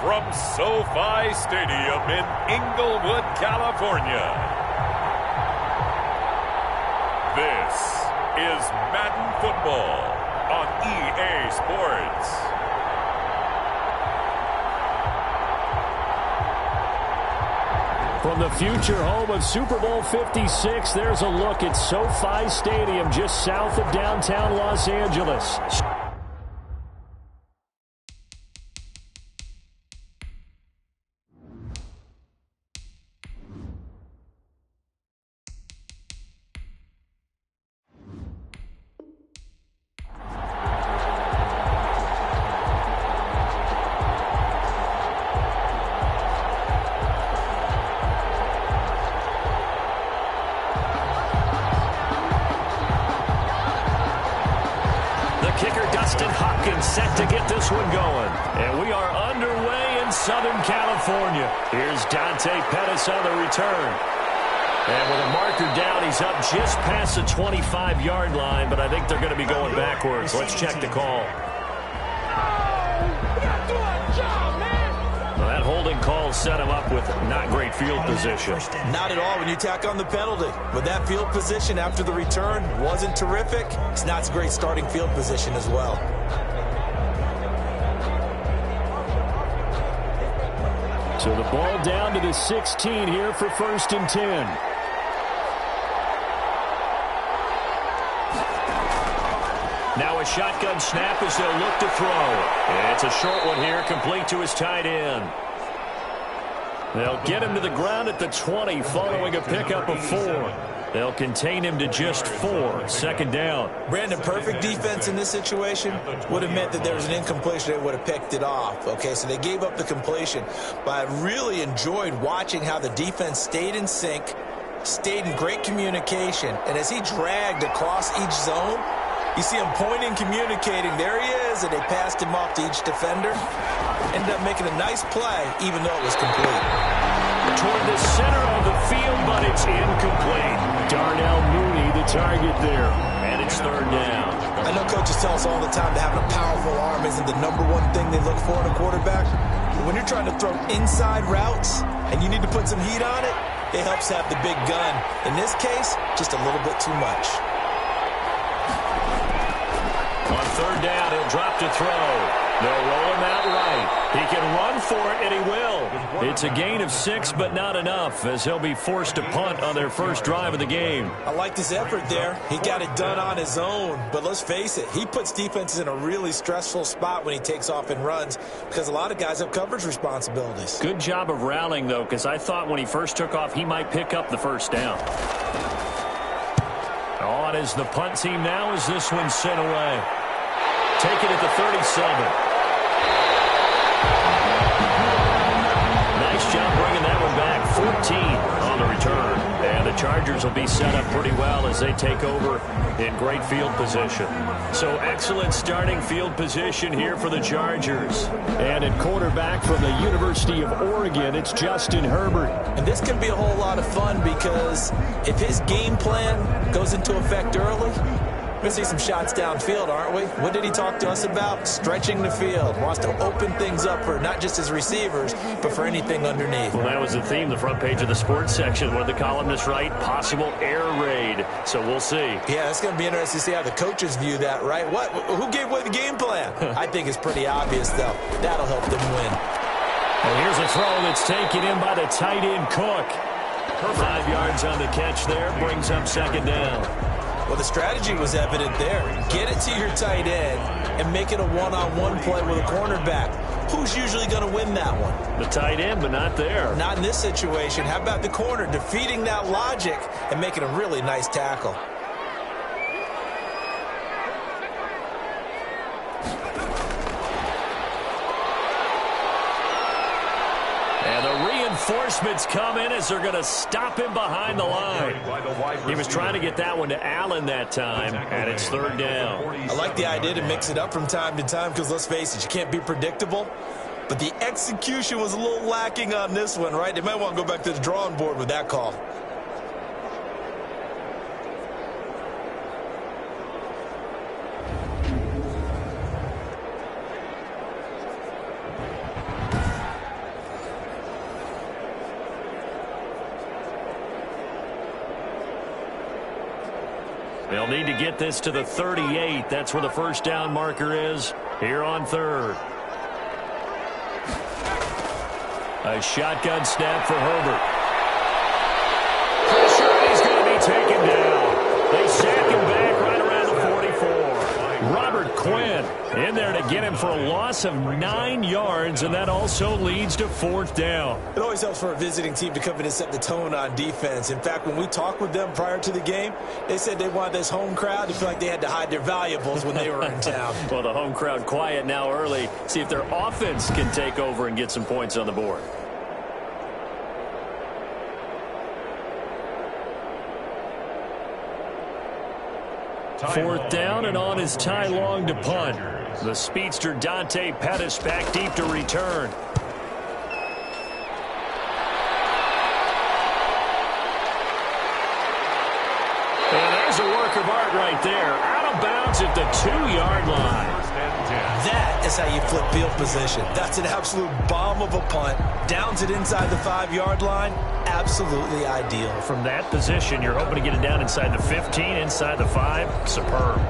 from SoFi Stadium in Inglewood, California. This is Madden Football on EA Sports. From the future home of Super Bowl 56, there's a look at SoFi Stadium just south of downtown Los Angeles. Set to get this one going. And we are underway in Southern California. Here's Dante Pettis on the return. And with a marker down, he's up just past the 25-yard line, but I think they're going to be going backwards. Let's check the call. Well, that holding call set him up with not great field position. Not at all when you tack on the penalty. But that field position after the return wasn't terrific. It's not a great starting field position as well. So the ball down to the 16 here for 1st and 10. Now a shotgun snap as they'll look to throw. And it's a short one here, complete to his tight end. They'll get him to the ground at the 20 following a pickup of 4. They'll contain him to just 4. 2nd down. Brandon, perfect defense in this situation would have meant that there was an incompletion. They would have picked it off. Okay, so they gave up the completion. But I really enjoyed watching how the defense stayed in sync, stayed in great communication. And as he dragged across each zone, you see him pointing, communicating. There he is, and they passed him off to each defender. Ended up making a nice play, even though it was complete. Toward the center of the field, but it's incomplete. Darnell Mooney, the target there. And it's 3rd down. I know coaches tell us all the time that having a powerful arm isn't the #1 thing they look for in a quarterback. But when you're trying to throw inside routes and you need to put some heat on it, it helps have the big gun. In this case, just a little bit too much. On 3rd down, he'll drop to throw. They'll roll him out right. He can run for it, and he will. It's a gain of 6, but not enough, as he'll be forced to punt on their first drive of the game. I liked his effort there. He got it done on his own. But let's face it, he puts defenses in a really stressful spot when he takes off and runs because a lot of guys have coverage responsibilities. Good job of rallying, though, because I thought when he first took off, he might pick up the 1st down. On is the punt team now as this one's sent away. Taken at the 37. Nice job bringing that one back. 14 on the return. And the Chargers will be set up pretty well as they take over in great field position. So excellent starting field position here for the Chargers. And at quarterback from the University of Oregon, it's Justin Herbert. And this can be a whole lot of fun because if his game plan goes into effect early, we're going to see some shots downfield, aren't we? What did he talk to us about? Stretching the field. Wants to open things up for not just his receivers, but for anything underneath. Well, that was the theme, the front page of the sports section. What did the columnists write? Possible air raid. So we'll see. Yeah, it's going to be interesting to see how the coaches view that, right? Who gave away the game plan? I think it's pretty obvious, though. That'll help them win. And here's a throw that's taken in by the tight end, Cook. 5 yards on the catch there. Brings up 2nd down. Well, the strategy was evident there. Get it to your tight end and make it a one-on-one play with a cornerback. Who's usually going to win that one? The tight end, but not there. Not in this situation. How about the corner defeating that logic and making a really nice tackle? And the reinforcements come in as they're going to stop him behind the line. He was trying to get that one to Allen that time, and it's 3rd down. I like the idea to mix it up from time to time because, let's face it, you can't be predictable. But the execution was a little lacking on this one, right? They might want to go back to the drawing board with that call. They'll need to get this to the 38. That's where the first down marker is here on third. A shotgun snap for Herbert. Pressure, and he's going to be taken down. They sack him back right around the 44. Robert Quinn in there to get him for a loss of 9 yards, and that also leads to fourth down. It always helps for a visiting team to come in and set the tone on defense. In fact, when we talked with them prior to the game, they said they wanted this home crowd to feel like they had to hide their valuables when they were in town. Well, the home crowd quiet now early. See if their offense can take over and get some points on the board. Fourth down, and on is Ty Long to punt. The speedster Dante Pettis back deep to return. And there's a work of art right there. Out of bounds at the 2-yard line. That is how you flip field position. That's an absolute bomb of a punt. Downs it inside the 5-yard line. Absolutely ideal. From that position, you're hoping to get it down inside the 15, inside the 5. Superb.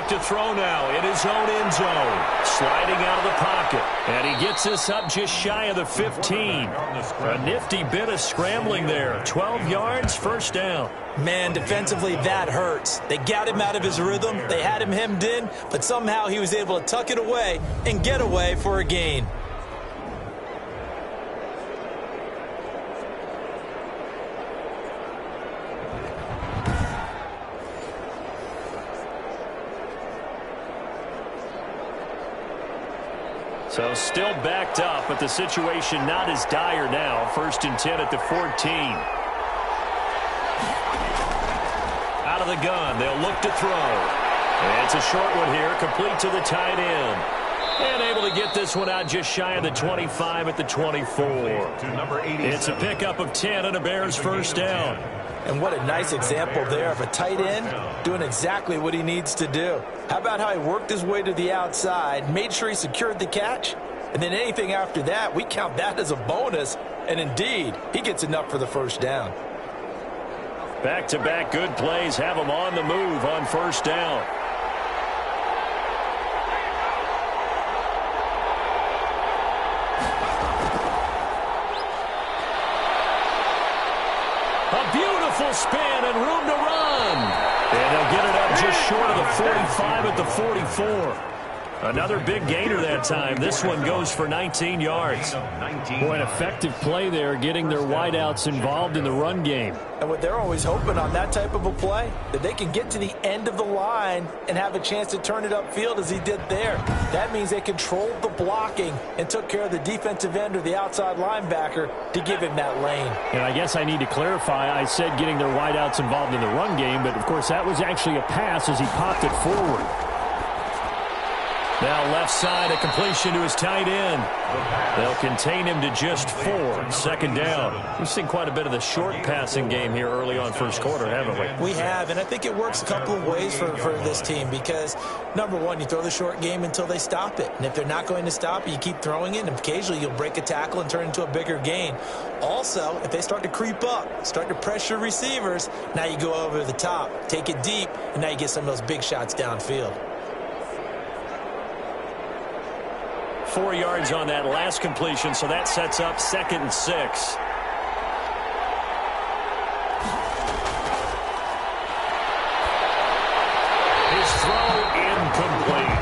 To throw now in his own end zone. Sliding out of the pocket. And he gets this up just shy of the 15. A nifty bit of scrambling there. 12 yards, first down. Man, defensively, that hurts. They got him out of his rhythm. They had him hemmed in, but somehow he was able to tuck it away and get away for a gain. So still backed up, but the situation not as dire now. First and 10 at the 14. Out of the gun, they'll look to throw. And it's a short one here, complete to the tight end. And able to get this one out just shy of the 25 at the 24. It's a pickup of 10 and a Bears first down. And what a nice example there of a tight end doing exactly what he needs to do. How about how he worked his way to the outside, made sure he secured the catch, and then anything after that, we count that as a bonus. And indeed, he gets enough for the first down. Back-to-back good plays have him on the move on first down. A beautiful spin and room to run. And they'll get it up just short of the 45 at the 44. Another big gainer that time. This one goes for 19 yards. Boy, an effective play there, getting their wideouts involved in the run game. And what they're always hoping on that type of a play, that they can get to the end of the line and have a chance to turn it upfield as he did there. That means they controlled the blocking and took care of the defensive end or the outside linebacker to give him that lane. And I guess I need to clarify, I said getting their wideouts involved in the run game, but of course that was actually a pass as he popped it forward. Now left side, a completion to his tight end. They'll contain him to just 4. Second down. We've seen quite a bit of the short passing game here early on first quarter, haven't we? We have, and I think it works a couple of ways for this team because, number one, you throw the short game until they stop it. And if they're not going to stop it, you keep throwing it, and occasionally you'll break a tackle and turn it into a bigger gain. Also, if they start to creep up, start to pressure receivers, now you go over the top, take it deep, and now you get some of those big shots downfield. 4 yards on that last completion, so that sets up 2nd and 6. His throw incomplete.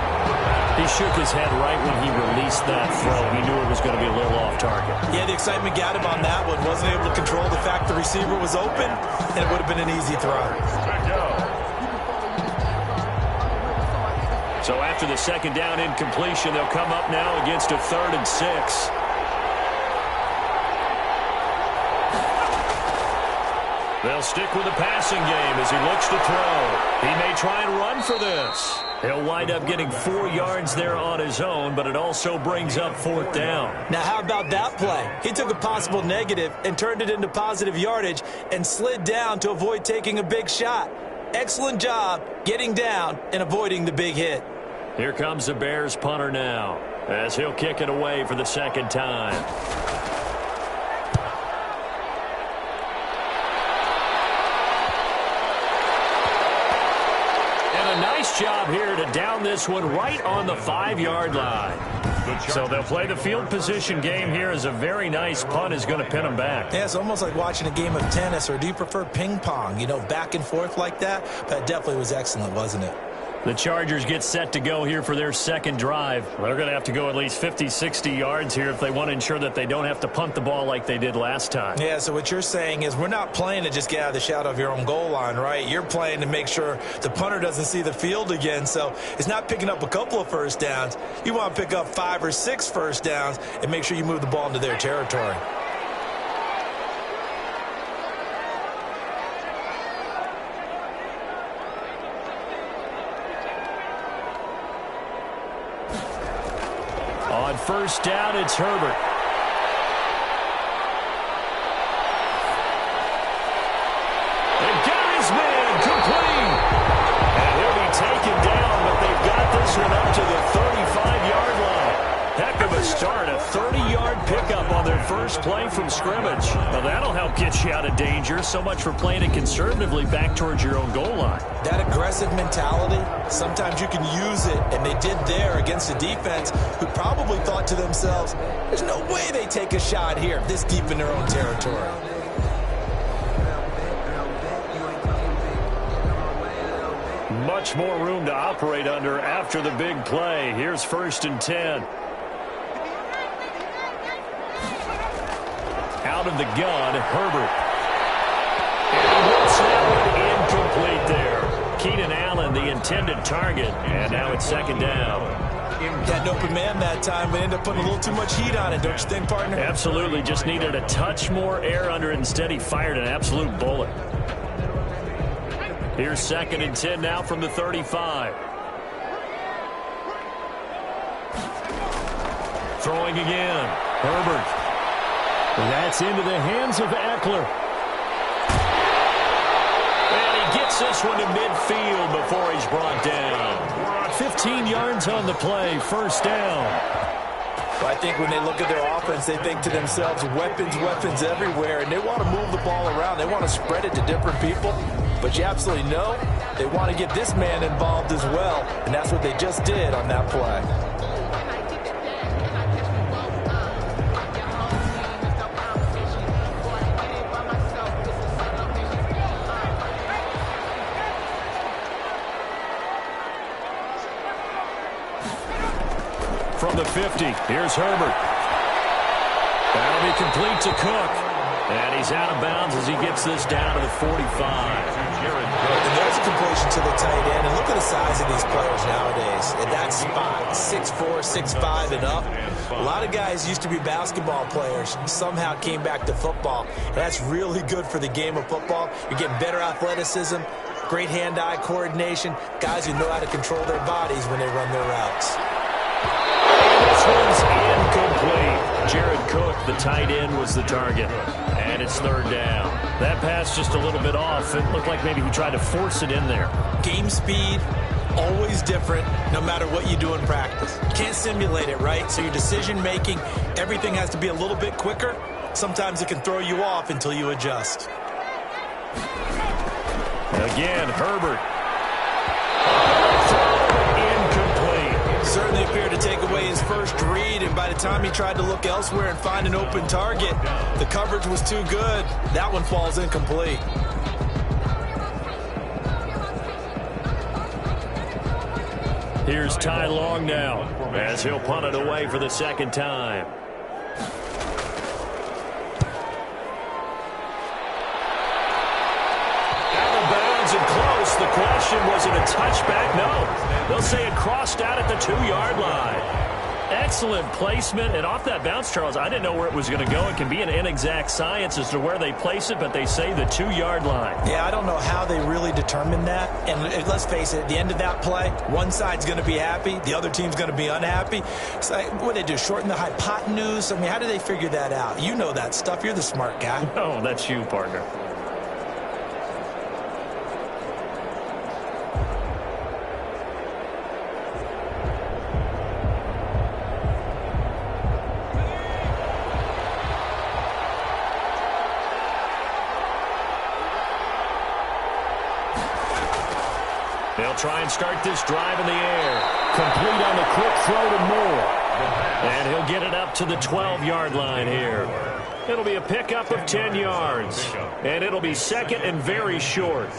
He shook his head right when he released that throw. He knew it was going to be a little off target. Yeah, the excitement got him on that one. Wasn't able to control the fact the receiver was open, and it would have been an easy throw. So after the second down incompletion, they'll come up now against a 3rd and 6. They'll stick with the passing game as he looks to throw. He may try and run for this. He'll wind up getting 4 yards there on his own, but it also brings up 4th down. Now, how about that play? He took a possible negative and turned it into positive yardage and slid down to avoid taking a big shot. Excellent job getting down and avoiding the big hit. Here comes the Bears punter now as he'll kick it away for the 2nd time. Nice job here to down this one right on the 5-yard line. So they'll play the field position game here as a very nice punt is going to pin them back. Yeah, it's almost like watching a game of tennis, or do you prefer ping pong? You know, back and forth like that? That definitely was excellent, wasn't it? The Chargers get set to go here for their 2nd drive. They're going to have to go at least 50, 60 yards here if they want to ensure that they don't have to punt the ball like they did last time. Yeah, so what you're saying is we're not playing to just get out of the shadow of your own goal line, right? You're playing to make sure the punter doesn't see the field again. So it's not picking up a couple of first downs. You want to pick up 5 or 6 first downs and make sure you move the ball into their territory. On 1st down, it's Herbert. They've got his man complete. And he'll be taken down, but they've got this one up to the 35-yard line. Heck of a start, a 30-yard pickup on their first play from scrimmage. Now that'll help get you out of danger. So much for playing it conservatively back towards your own goal line. That aggressive mentality, sometimes you can use it, and they did there against a defense who probably thought to themselves, there's no way they take a shot here this deep in their own territory. Much more room to operate under after the big play. Here's 1st and 10. Out of the gun, Herbert. And he whips that one incomplete there. Keenan Allen, the intended target, and now it's 2nd down. Got an open man that time, but ended up putting a little too much heat on it, don't you think, partner? Absolutely, just needed a touch more air under it. Instead, he fired an absolute bullet. Here's 2nd and 10 now from the 35. Throwing again, Herbert. That's into the hands of Eckler. And he gets this one to midfield before he's brought down. 15 yards on the play, 1st down. Well, I think when they look at their offense, they think to themselves, weapons, weapons everywhere, and they want to move the ball around. They want to spread it to different people. But you absolutely know they want to get this man involved as well, and that's what they just did on that play. From the 50, here's Herbert. That'll be complete to Cook. And he's out of bounds as he gets this down to the 45. And there's a completion to the tight end. And look at the size of these players nowadays. At that spot, 6'4", 6'5", and up. A lot of guys used to be basketball players, somehow came back to football. That's really good for the game of football. You're getting better athleticism, great hand-eye coordination, guys who know how to control their bodies when they run their routes. This one's incomplete. Jared Cook, the tight end, was the target. And it's 3rd down. That pass just a little bit off. It looked like maybe he tried to force it in there. Game speed, always different, no matter what you do in practice. You can't simulate it, right? So your decision-making, everything has to be a little bit quicker. Sometimes it can throw you off until you adjust. Again, Herbert. Certainly appeared to take away his first read, and by the time he tried to look elsewhere and find an open target, the coverage was too good. That one falls incomplete. Here's Ty Long now as he'll punt it away for the 2nd time. Out of bounds and close. The question, was it a touchback? No. They'll say it crossed out at the 2-yard line. Excellent placement, and off that bounce, Charles, I didn't know where it was going to go. It can be an inexact science as to where they place it, but they say the 2-yard line. Yeah, I don't know how they really determined that. And let's face it, at the end of that play, one side's going to be happy, the other team's going to be unhappy. It's like, what do they do, shorten the hypotenuse? I mean, how do they figure that out? You know that stuff. You're the smart guy. Oh, that's you, partner. They'll try and start this drive in the air. Complete on the quick throw to Moore. And he'll get it up to the 12-yard line here. It'll be a pickup of 10 yards. And it'll be second and very short.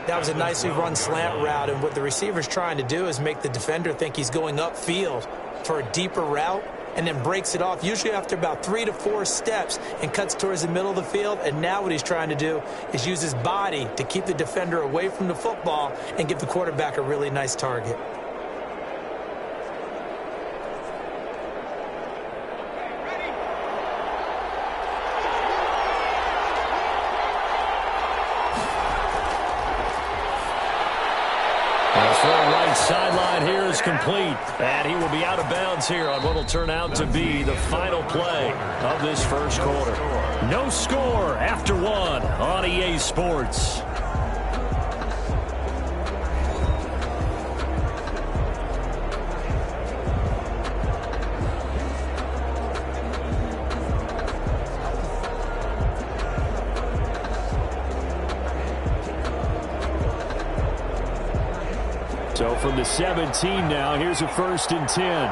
That was a nicely run slant route, and what the receiver's trying to do is make the defender think he's going upfield for a deeper route, and then breaks it off, usually after about 3 to 4 steps, and cuts towards the middle of the field. And now what he's trying to do is use his body to keep the defender away from the football and give the quarterback a really nice target. Sideline here is complete, and he will be out of bounds here on what will turn out to be the final play of this first quarter. No score after 1 on EA Sports. So from the 17 now, here's a 1st and 10.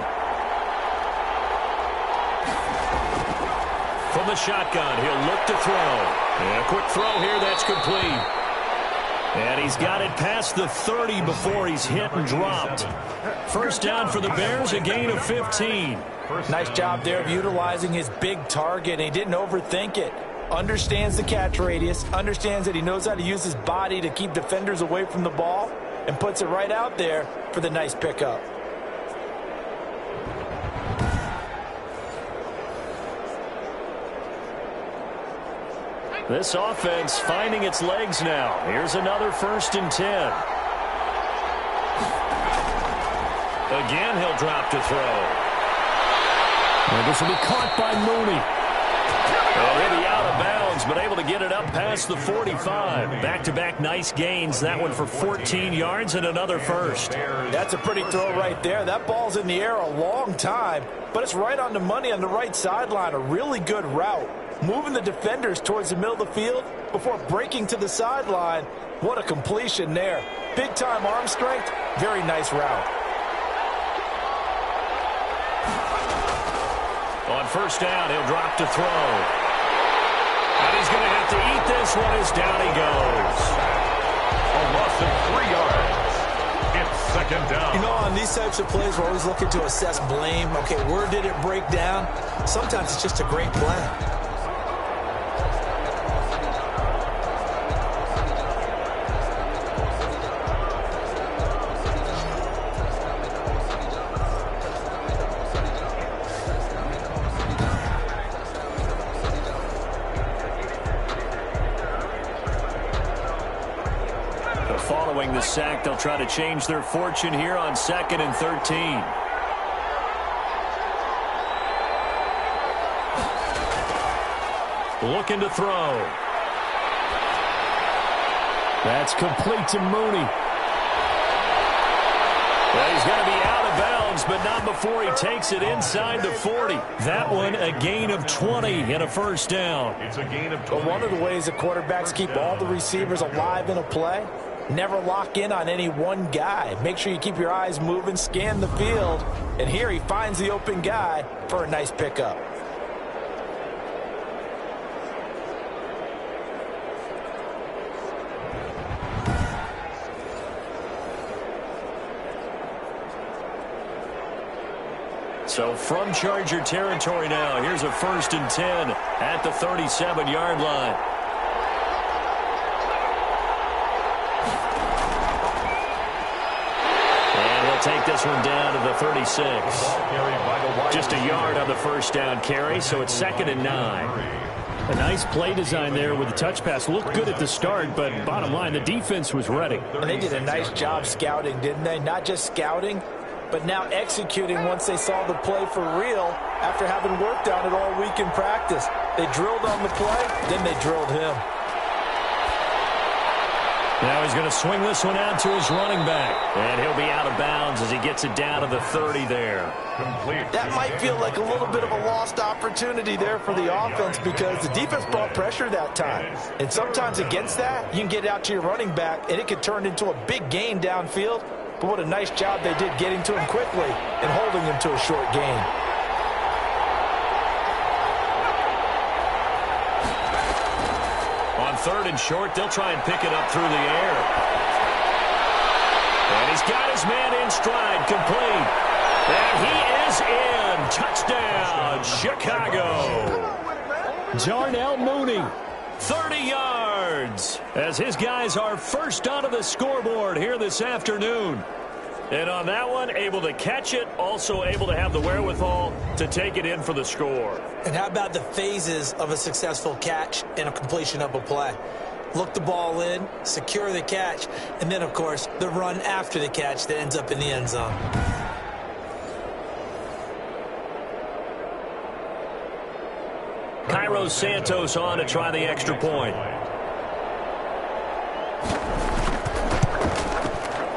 From the shotgun, he'll look to throw. And a quick throw here, that's complete. And he's got it past the 30 before he's hit and dropped. First down for the Bears, a gain of 15. Nice job there of utilizing his big target. He didn't overthink it. Understands the catch radius, understands that he knows how to use his body to keep defenders away from the ball, and puts it right out there for the nice pickup. This offense finding its legs now. Here's another 1st and 10. Again, he'll drop to throw. And this will be caught by Mooney. He'll be out of bounds, but able to get it up past the 45. Back-to-back nice gains. That one for 14 yards and another first. That's a pretty throw right there. That ball's in the air a long time, but it's right on the money on the right sideline. A really good route. Moving the defenders towards the middle of the field before breaking to the sideline. What a completion there. Big-time arm strength. Very nice route. On first down, he'll drop to throw. And he's going to have to eat this one as down he goes. A loss of 3 yards. It's second down. You know, on these types of plays, we're always looking to assess blame. Okay, where did it break down? Sometimes it's just a great play. Following the sack, they'll try to change their fortune here on 2nd and 13. Looking to throw. That's complete to Mooney. Well, he's going to be out of bounds, but not before he takes it inside the 40. That one a gain of 20 and a first down. It's a gain of 20. But one of the ways that quarterbacks keep all the receivers alive in a play, never lock in on any one guy. Make sure you keep your eyes moving, scan the field, and here he finds the open guy for a nice pickup. So from Charger territory now, here's a 1st and 10 at the 37-yard line. And he'll take this one down to the 36. Carried by the wide Just a yard on the first down carry, so it's 2nd and 9. A nice play design there with the touch pass. Looked good at the start, but bottom line, the defense was ready. And they did a nice job scouting, didn't they? Not just scouting, but now executing once they saw the play for real after having worked on it all week in practice. They drilled on the play, then they drilled him. Now he's going to swing this one out to his running back. And he'll be out of bounds as he gets it down to the 30 there. Complete. That might feel like a little bit of a lost opportunity there for the offense because the defense brought pressure that time. And sometimes against that, you can get out to your running back, and it could turn into a big gain downfield. But what a nice job they did getting to him quickly and holding him to a short gain. On 3rd and short, they'll try and pick it up through the air. And he's got his man in stride, complete. And he is in. Touchdown, Chicago. Darnell Mooney. 30 yards as his guys are first onto the scoreboard here this afternoon. And on that one, able to catch it, also able to have the wherewithal to take it in for the score. And how about the phases of a successful catch and a completion of a play? Look the ball in, secure the catch, and then, of course, the run after the catch that ends up in the end zone. Cairo Santos on to try the extra point.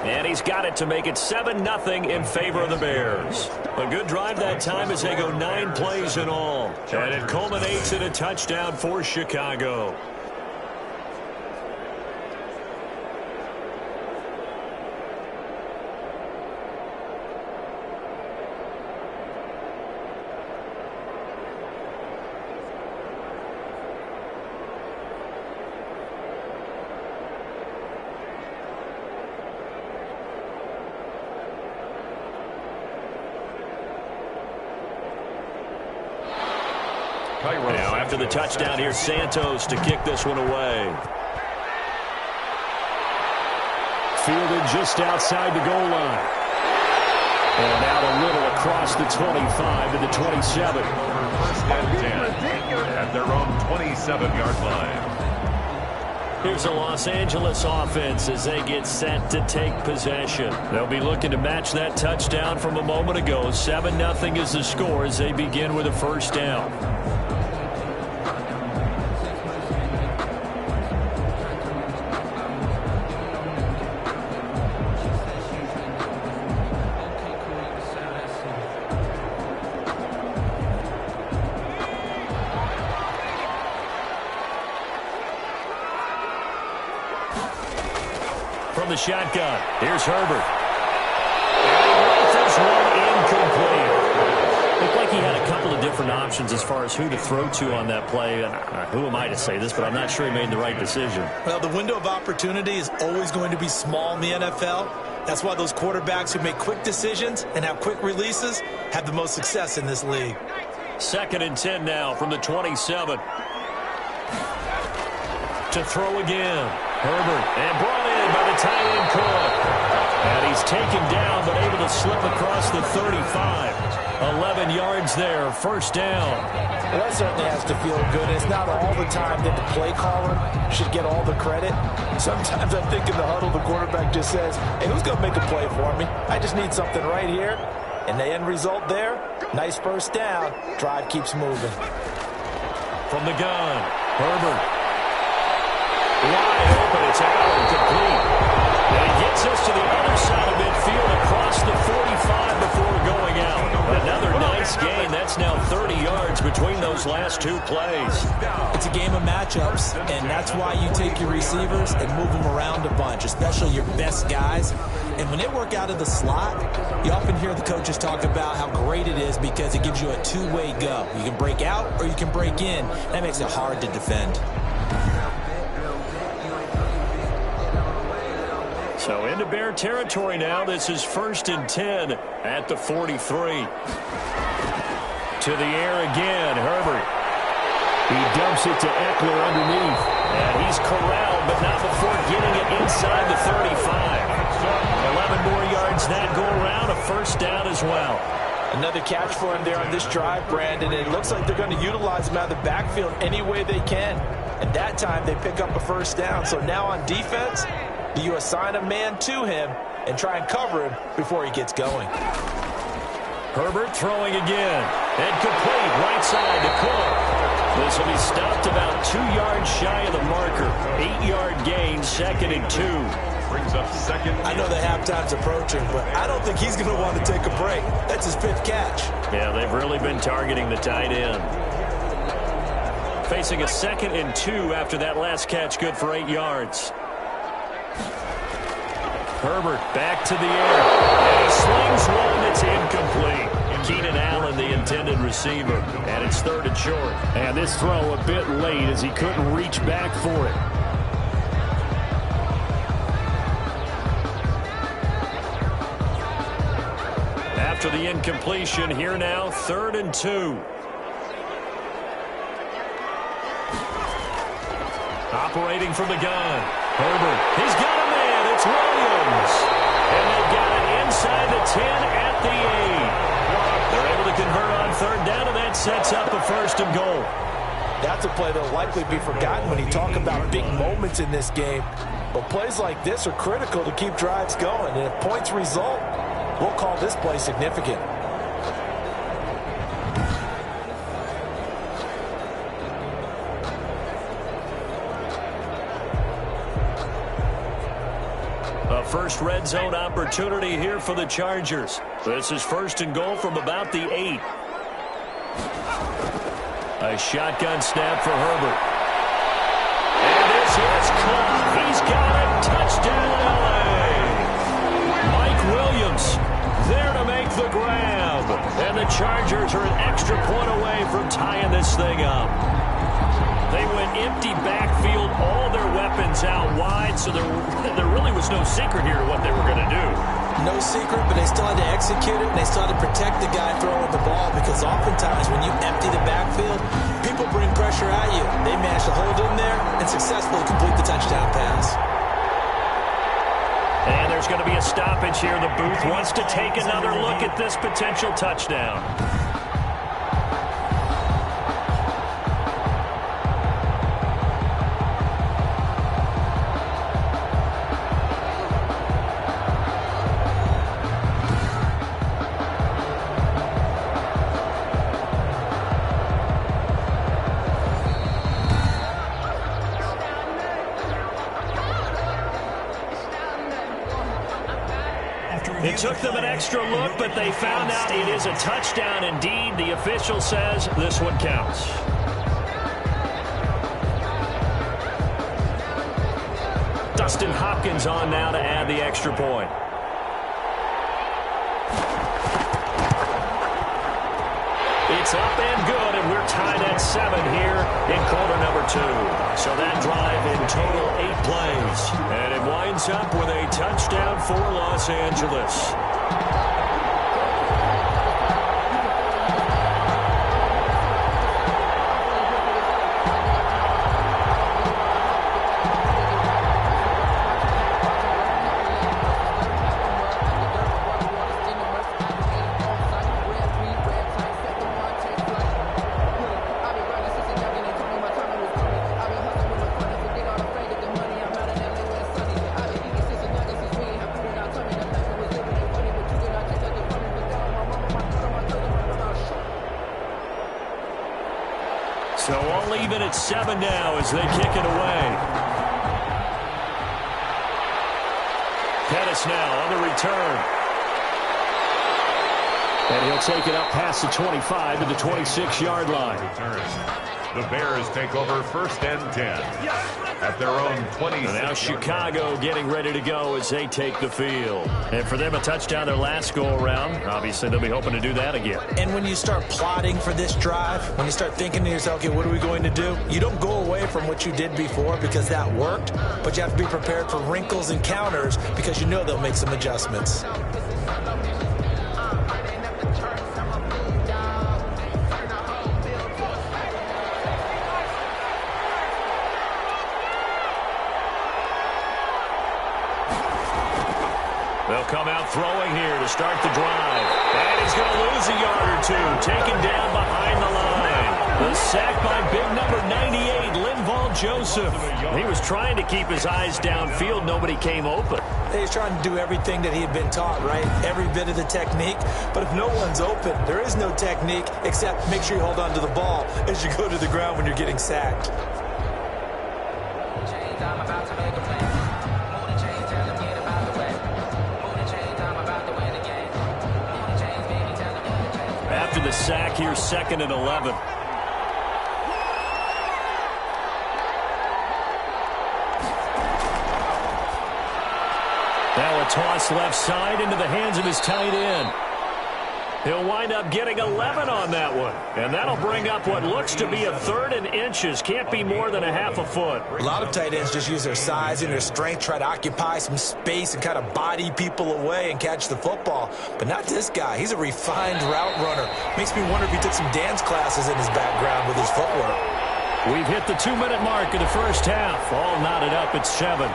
And he's got it to make it 7-0 in favor of the Bears. A good drive that time as they go 9 plays in all. And it culminates in a touchdown for Chicago. Now after the touchdown, here's Santos to kick this one away. Fielded just outside the goal line. And out a little across the 25 to the 27. First and 10 at their own 27-yard line. Here's the Los Angeles offense as they get set to take possession. They'll be looking to match that touchdown from a moment ago. 7-0 is the score as they begin with a first down. From the shotgun, here's Herbert. And this one incomplete. Looked like he had a couple of different options as far as who to throw to on that play. Who am I to say this, but I'm not sure he made the right decision. Well, the window of opportunity is always going to be small in the NFL. That's why those quarterbacks who make quick decisions and have quick releases have the most success in this league. 2nd and 10 now from the 27. To throw again. Herbert, and brought in by the tight end Cook. And he's taken down, but able to slip across the 35. 11 yards there, first down. Well, that certainly has to feel good. It's not all the time that the play caller should get all the credit. Sometimes I think in the huddle, the quarterback just says, hey, who's going to make a play for me? I just need something right here. And the end result there, nice first down. Drive keeps moving. From the gun, Herbert. Wide open, it's Allen, complete. And he gets us to the other side of midfield across the 45 before going out. Another nice gain. That's now 30 yards between those last 2 plays. It's a game of matchups, and that's why you take your receivers and move them around a bunch, especially your best guys. And when they work out of the slot, you often hear the coaches talk about how great it is because it gives you a two-way go. You can break out or you can break in. That makes it hard to defend. So into Bear territory now. This is 1st and 10 at the 43. To the air again, Herbert. He dumps it to Eckler underneath. And he's corralled, but not before getting it inside the 35. 11 more yards that go around, a first down as well. Another catch for him there on this drive, Brandon. And it looks like they're going to utilize him out of the backfield any way they can. And that time they pick up a first down. So now on defense, you assign a man to him and try and cover him before he gets going. Herbert throwing again. And complete right side to Cook. This will be stopped about 2 yards shy of the marker. 8-yard gain, 2nd and 2. Brings up second. I know the halftime's approaching, but I don't think he's going to want to take a break. That's his 5th catch. Yeah, they've really been targeting the tight end. Facing a 2nd and 2 after that last catch, good for 8 yards. Herbert back to the air. And he slings one that's incomplete. Keenan Allen, the intended receiver. And it's 3rd and short. And this throw a bit late as he couldn't reach back for it. After the incompletion, here now, 3rd and 2. Operating from the gun. Herbert, he's got a man. It's Williams. And they've got it inside the 10 at the 8. They're able to convert on 3rd down, and that sets up a 1st and goal. That's a play that'll likely be forgotten when you talk about big moments in this game. But plays like this are critical to keep drives going. And if points result, we'll call this play significant. A first red zone opportunity here for the Chargers. This is 1st and goal from about the 8. A shotgun snap for Herbert. And this is caught. He's got it. Touchdown, LA. Mike Williams there to make the grab. And the Chargers are an extra point away from tying this thing up. They went empty backfield, all their weapons out wide, so there really was no secret here to what they were going to do. No secret, but they still had to execute it, and they still had to protect the guy throwing the ball, because oftentimes when you empty the backfield, people bring pressure at you. They managed to hold in there and successfully complete the touchdown pass. And there's going to be a stoppage here. The booth wants to take another look at this potential touchdown. It took them an extra look, but they found out it is a touchdown indeed. The official says this one counts. Dustin Hopkins on now to add the extra point. It's up and good, and we're tied at 7 here in quarter number 2. So that drive in total 8 plays. And it winds up with a touchdown for Los Angeles. So all even at 7 now as they kick it away. Pettis now on the return. And he'll take it up past the 25 to the 26-yard line. The Bears take over 1st and 10 at their own 26. And now Chicago getting ready to go as they take the field. And for them, a touchdown their last go-around. Obviously, they'll be hoping to do that again. And when you start plotting for this drive, when you start thinking to yourself, okay, what are we going to do? You don't go away from what you did before because that worked, but you have to be prepared for wrinkles and counters because you know they'll make some adjustments. They'll come out throwing here to start the drive. And he's going to lose a yard or two, taken down behind the line. The sack by big number 98, Linval Joseph. He was trying to keep his eyes downfield. Nobody came open. He's trying to do everything that he had been taught, right? Every bit of the technique. But if no one's open, there is no technique except make sure you hold on to the ball as you go to the ground when you're getting sacked. After the sack, here's 2nd and 11. Now a toss left side into the hands of his tight end. He'll wind up getting 11 on that one. And that'll bring up what looks to be a 3rd and inches. Can't be more than a half a foot. A lot of tight ends just use their size and their strength, try to occupy some space and kind of body people away and catch the football. But not this guy. He's a refined route runner. Makes me wonder if he took some dance classes in his background with his footwork. We've hit the 2-minute mark in the first half. All knotted up at 7.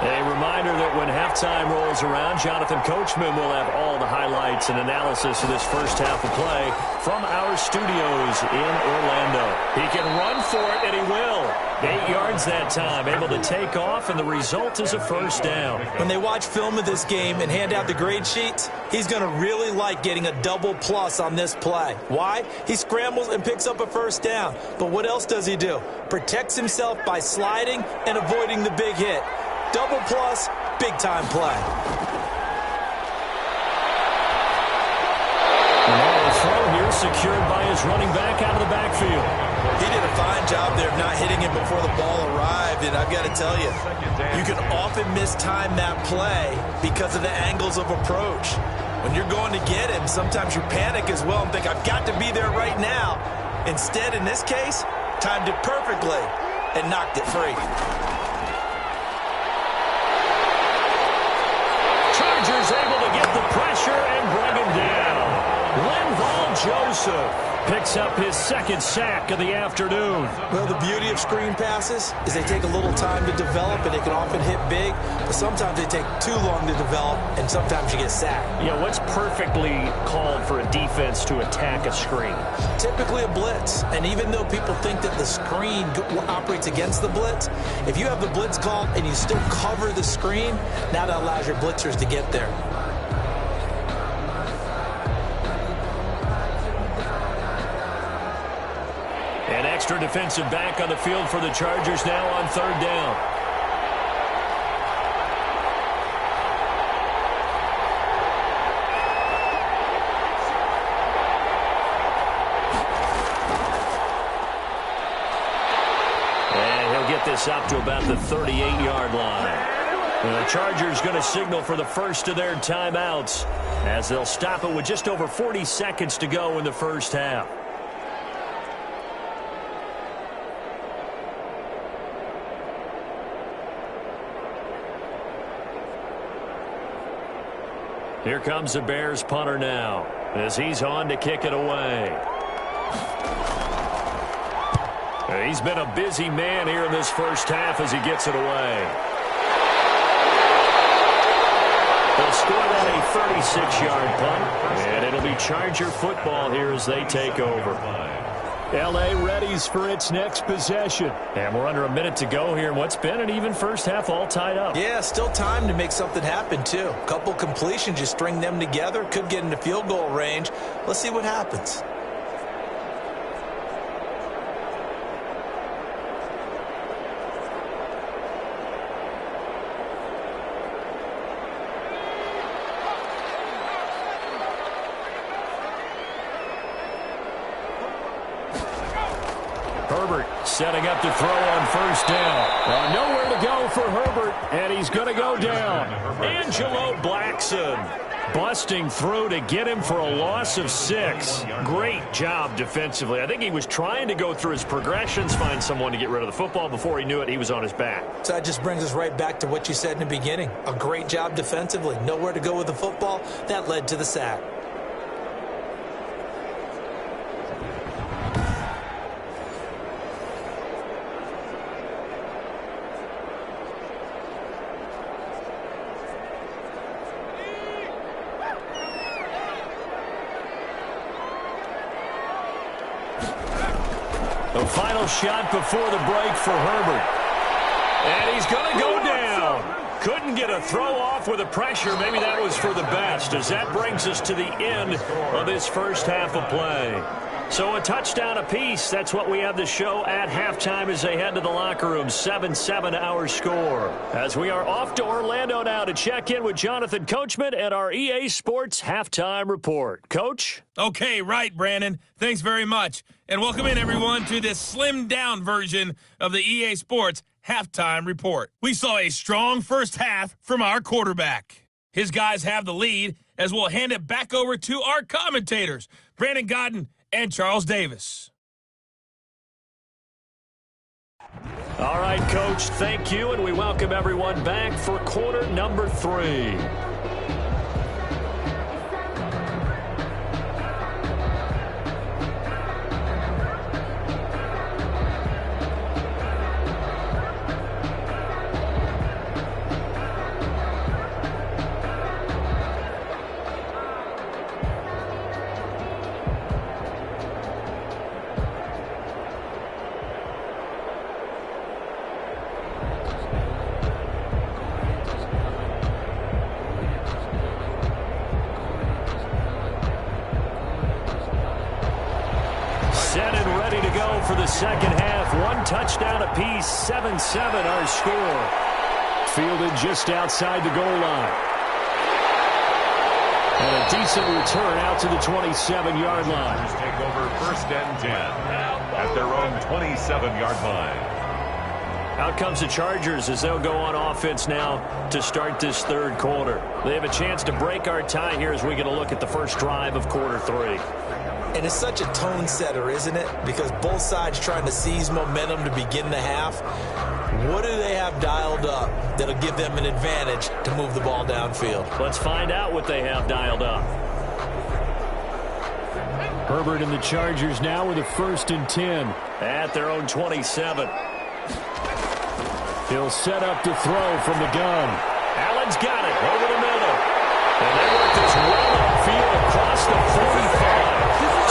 A reminder that when halftime rolls around, Jonathan Coachman will have all the highlights and analysis of this first half of play from our studios in Orlando. He can run for it, and he will. 8 yards that time, able to take off, and the result is a first down. When they watch film of this game and hand out the grade sheets, he's going to really like getting a double plus on this play. Why? He scrambles and picks up a first down. But what else does he do? Protects himself by sliding and avoiding the big hit. Double plus, big-time play. Another throw here secured by his running back out of the backfield. He did a fine job there of not hitting him before the ball arrived, and I've got to tell you, you can often mistime that play because of the angles of approach. When you're going to get him, sometimes you panic as well and think, I've got to be there right now. Instead, in this case, timed it perfectly and knocked it free. Chargers able to get the pressure and bring him down. Linval Joseph picks up his 2nd sack of the afternoon. Well, the beauty of screen passes is they take a little time to develop, and they can often hit big, but sometimes they take too long to develop, and sometimes you get sacked. Yeah, what's perfectly called for a defense to attack a screen? Typically a blitz, and even though people think that the screen operates against the blitz, if you have the blitz called and you still cover the screen, now that allows your blitzers to get there. An extra defensive back on the field for the Chargers now on 3rd down. And he'll get this up to about the 38-yard line. And the Chargers going to signal for the first of their timeouts as they'll stop it with just over 40 seconds to go in the first half. Here comes the Bears punter now as he's on to kick it away. He's been a busy man here in this first half as he gets it away. They'll score that a 36-yard punt, and it'll be Charger football here as they take over. L.A. readies for its next possession. And we're under a minute to go here in what's been an even first half all tied up. Yeah, still time to make something happen, too. A couple completions, just string them together. Could get into field goal range. Let's see what happens. Herbert setting up to throw on first down. Nowhere to go for Herbert, and he's going to go down. Angelo Blackson busting through to get him for a loss of 6. Great job defensively. I think he was trying to go through his progressions, find someone to get rid of the football. Before he knew it, he was on his back. So that just brings us right back to what you said in the beginning. A great job defensively. Nowhere to go with the football. That led to the sack. The final shot before the break for Herbert. And he's going to go down. Couldn't get a throw off with the pressure. Maybe that was for the best, as that brings us to the end of this first half of play. So a touchdown apiece. That's what we have to show at halftime as they head to the locker room. 7-7 our score. As we are off to Orlando now to check in with Jonathan Coachman and our EA Sports Halftime Report. Coach? Okay, right, Brandon. Thanks very much. And welcome in, everyone, to this slimmed-down version of the EA Sports Halftime Report. We saw a strong first half from our quarterback. His guys have the lead as we'll hand it back over to our commentators, Brandon Godden and Charles Davis. All right, Coach, thank you, and we welcome everyone back for quarter number 3. Set and ready to go for the second half. One touchdown apiece, 7-7 our score. Fielded just outside the goal line. And a decent return out to the 27-yard line. Take over first and 10 at their own 27-yard line. Out comes the Chargers as they'll go on offense now to start this third quarter. They have a chance to break our tie here as we get a look at the first drive of quarter 3. And it's such a tone setter, isn't it? Because both sides trying to seize momentum to begin the half. What do they have dialed up that'll give them an advantage to move the ball downfield? Let's find out what they have dialed up. Herbert and the Chargers now with a 1st and 10. At their own 27. He'll set up to throw from the gun. Allen's got it over the middle. And they work this well upfield across the 45.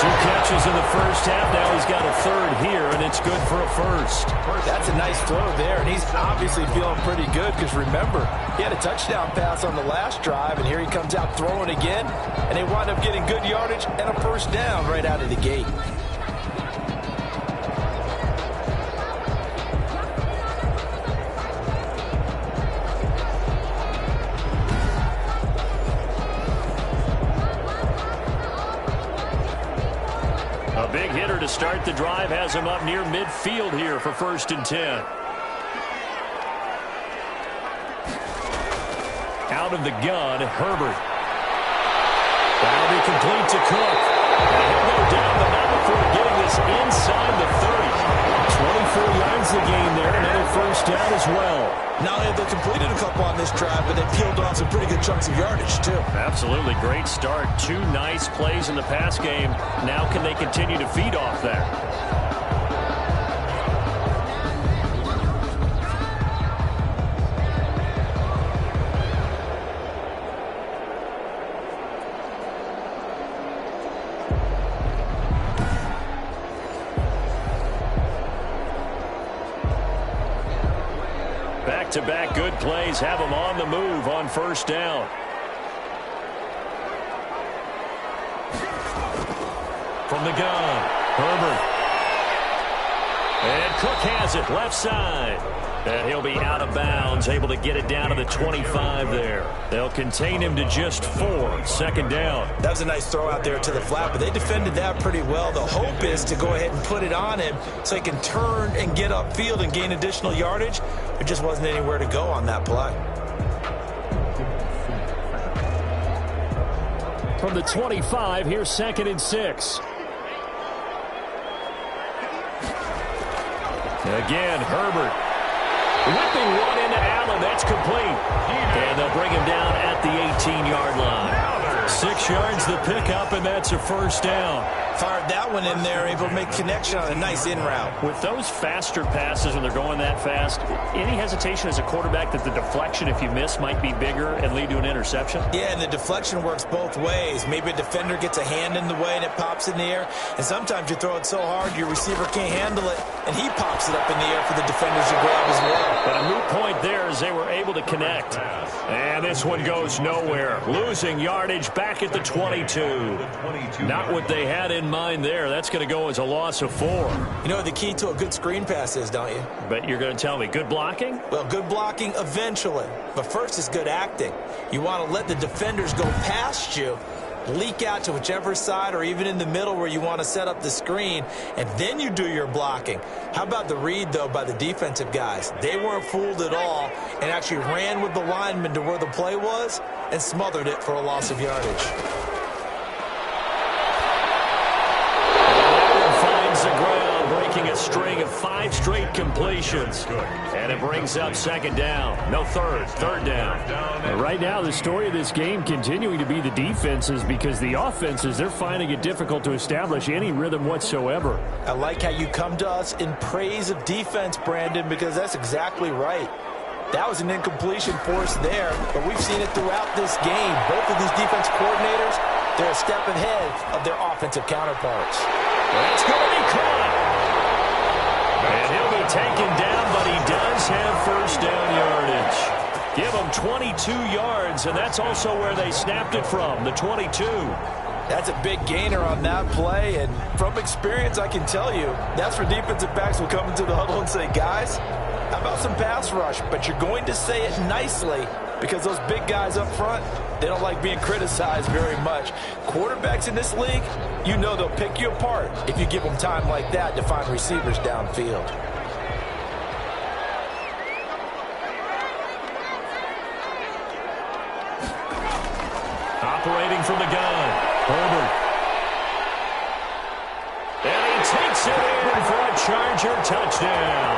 2 catches in the first half. Now he's got a third here, and it's good for a first. That's a nice throw there, and he's obviously feeling pretty good because, remember, he had a touchdown pass on the last drive, and here he comes out throwing again, and they wind up getting good yardage and a first down right out of the gate. A big hitter to start the drive has him up near midfield here for 1st and 10. Out of the gun, Herbert. That'll be complete to Cook. And he'll go down, but not before getting this inside the 30. 24 yards the game there, another first down as well. Not only have they completed a couple on this drive, but they peeled off some pretty good chunks of yardage, too. Absolutely great start. 2 nice plays in the pass game. Now can they continue to feed off that? Back-to-back good plays have them on the move on first down. From the gun, Herbert. And Cook has it left side. And he'll be out of bounds, able to get it down to the 25 there. They'll contain him to just 4. Second down. That was a nice throw out there to the flat, but they defended that pretty well. The hope is to go ahead and put it on him so he can turn and get upfield and gain additional yardage. There just wasn't anywhere to go on that play. From the 25, here's 2nd and 6. Again, Herbert. Whipping one into Allen. That's complete. And they'll bring him down at the 18-yard line. 6 yards the pickup, and that's a first down. Fired that one in there, able to make connection on a nice in route. With those faster passes when they're going that fast, any hesitation as a quarterback that the deflection, if you miss, might be bigger and lead to an interception? Yeah, and the deflection works both ways. Maybe a defender gets a hand in the way and it pops in the air, and sometimes you throw it so hard your receiver can't handle it, and he pops it up in the air for the defenders to grab as well. But a moot point there as they were able to connect. And this one goes nowhere. Losing yardage back at the 22. Not what they had in mind there. That's going to go as a loss of 4. You know what the key to a good screen pass is, don't you? But you're going to tell me, good blocking? Well, good blocking eventually. But first is good acting. You want to let the defenders go past you, leak out to whichever side or even in the middle where you want to set up the screen, and then you do your blocking. How about the read, though, by the defensive guys? They weren't fooled at all and actually ran with the lineman to where the play was and smothered it for a loss of yardage. Finds the ground, breaking a string of 5 straight completions. And it brings up second down. No, third down. Right now, the story of this game continuing to be the defenses, because the offenses, they're finding it difficult to establish any rhythm whatsoever. I like how you come to us in praise of defense, Brandon, because that's exactly right. That was an incompletion force there, but we've seen it throughout this game. Both of these defense coordinators, they're a step ahead of their offensive counterparts. That's going to be caught. And he'll be taken down, but he does have first down yardage. Give him 22 yards, and that's also where they snapped it from, the 22. That's a big gainer on that play, and from experience, I can tell you, that's where defensive backs will come into the huddle and say, guys, how about some pass rush? But you're going to say it nicely, because those big guys up front, they don't like being criticized very much. Quarterbacks in this league, you know they'll pick you apart if you give them time like that to find receivers downfield. Operating from the gun, Herbert. And he takes it in for a Charger touchdown.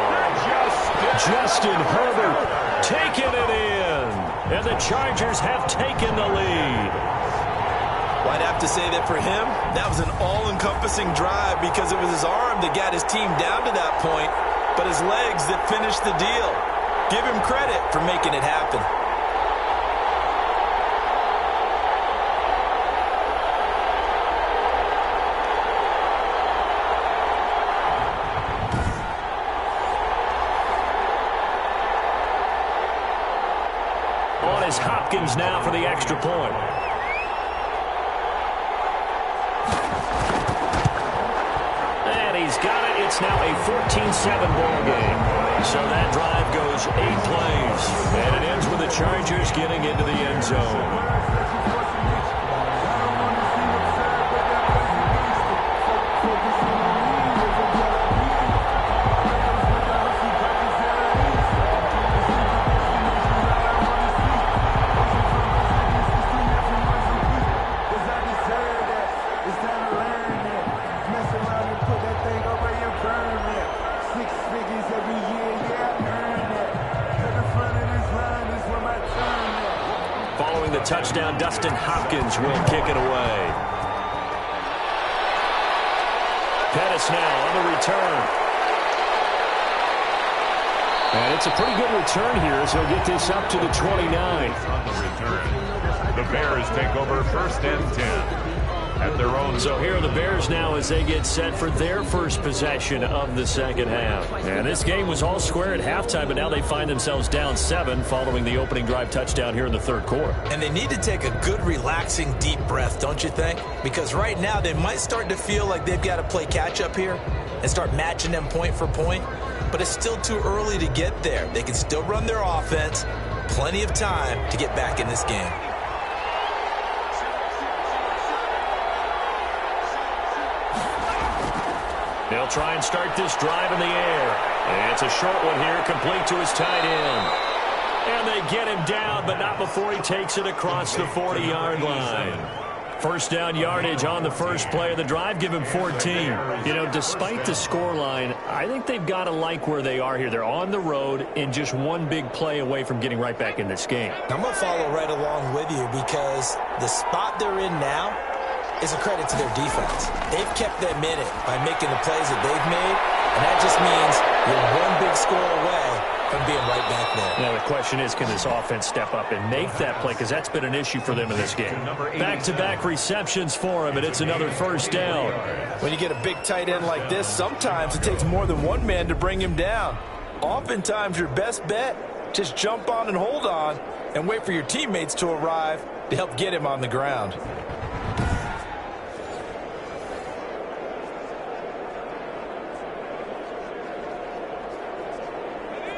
Justin Herbert taking it in. And the Chargers have taken the lead. Well, I'd have to say that for him, that was an all-encompassing drive because it was his arm that got his team down to that point, but his legs that finished the deal. Give him credit for making it happen. On is Hopkins now for the extra point. And he's got it. It's now a 14-7 ball game. So that drive goes 8 plays. And it ends with the Chargers getting into the end zone. Touchdown, Dustin Hopkins will kick it away. Pettis now on the return. And it's a pretty good return here as he'll get this up to the 29. On the return, the Bears take over first and 10 at their own. So here are the Bears now as they get set for their first possession of the second half. And this game was all square at halftime, but now they find themselves down 7 following the opening drive touchdown here in the third quarter. And they need to take a good, relaxing, deep breath, don't you think? Because right now they might start to feel like they've got to play catch-up here and start matching them point for point. But it's still too early to get there. They can still run their offense. Plenty of time to get back in this game. They'll try and start this drive in the air. And it's a short one here, complete to his tight end. And they get him down, but not before he takes it across the 40-yard line. First down yardage on the first play of the drive. Give him 14. You know, despite the scoreline, I think they've got to like where they are here. They're on the road and just one big play away from getting right back in this game. I'm going to follow right along with you because the spot they're in now is a credit to their defense. They've kept them in it by making the plays that they've made, and that just means you're one big score away from being right back there. Now, the question is, can this offense step up and make that play? Because that's been an issue for them in this game. Back-to-back receptions for him, and it's another first down. When you get a big tight end like this, sometimes it takes more than one man to bring him down. Oftentimes, your best bet, just jump on and hold on and wait for your teammates to arrive to help get him on the ground.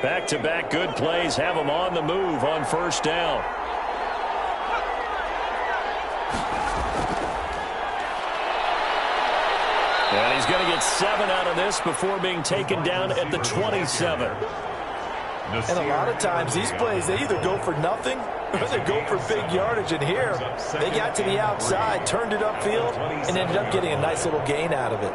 Back-to-back good plays have him on the move on first down. And he's going to get 7 out of this before being taken down at the 27. And a lot of times these plays, they either go for nothing or they go for big yardage. And here, they got to the outside, turned it upfield, and ended up getting a nice little gain out of it.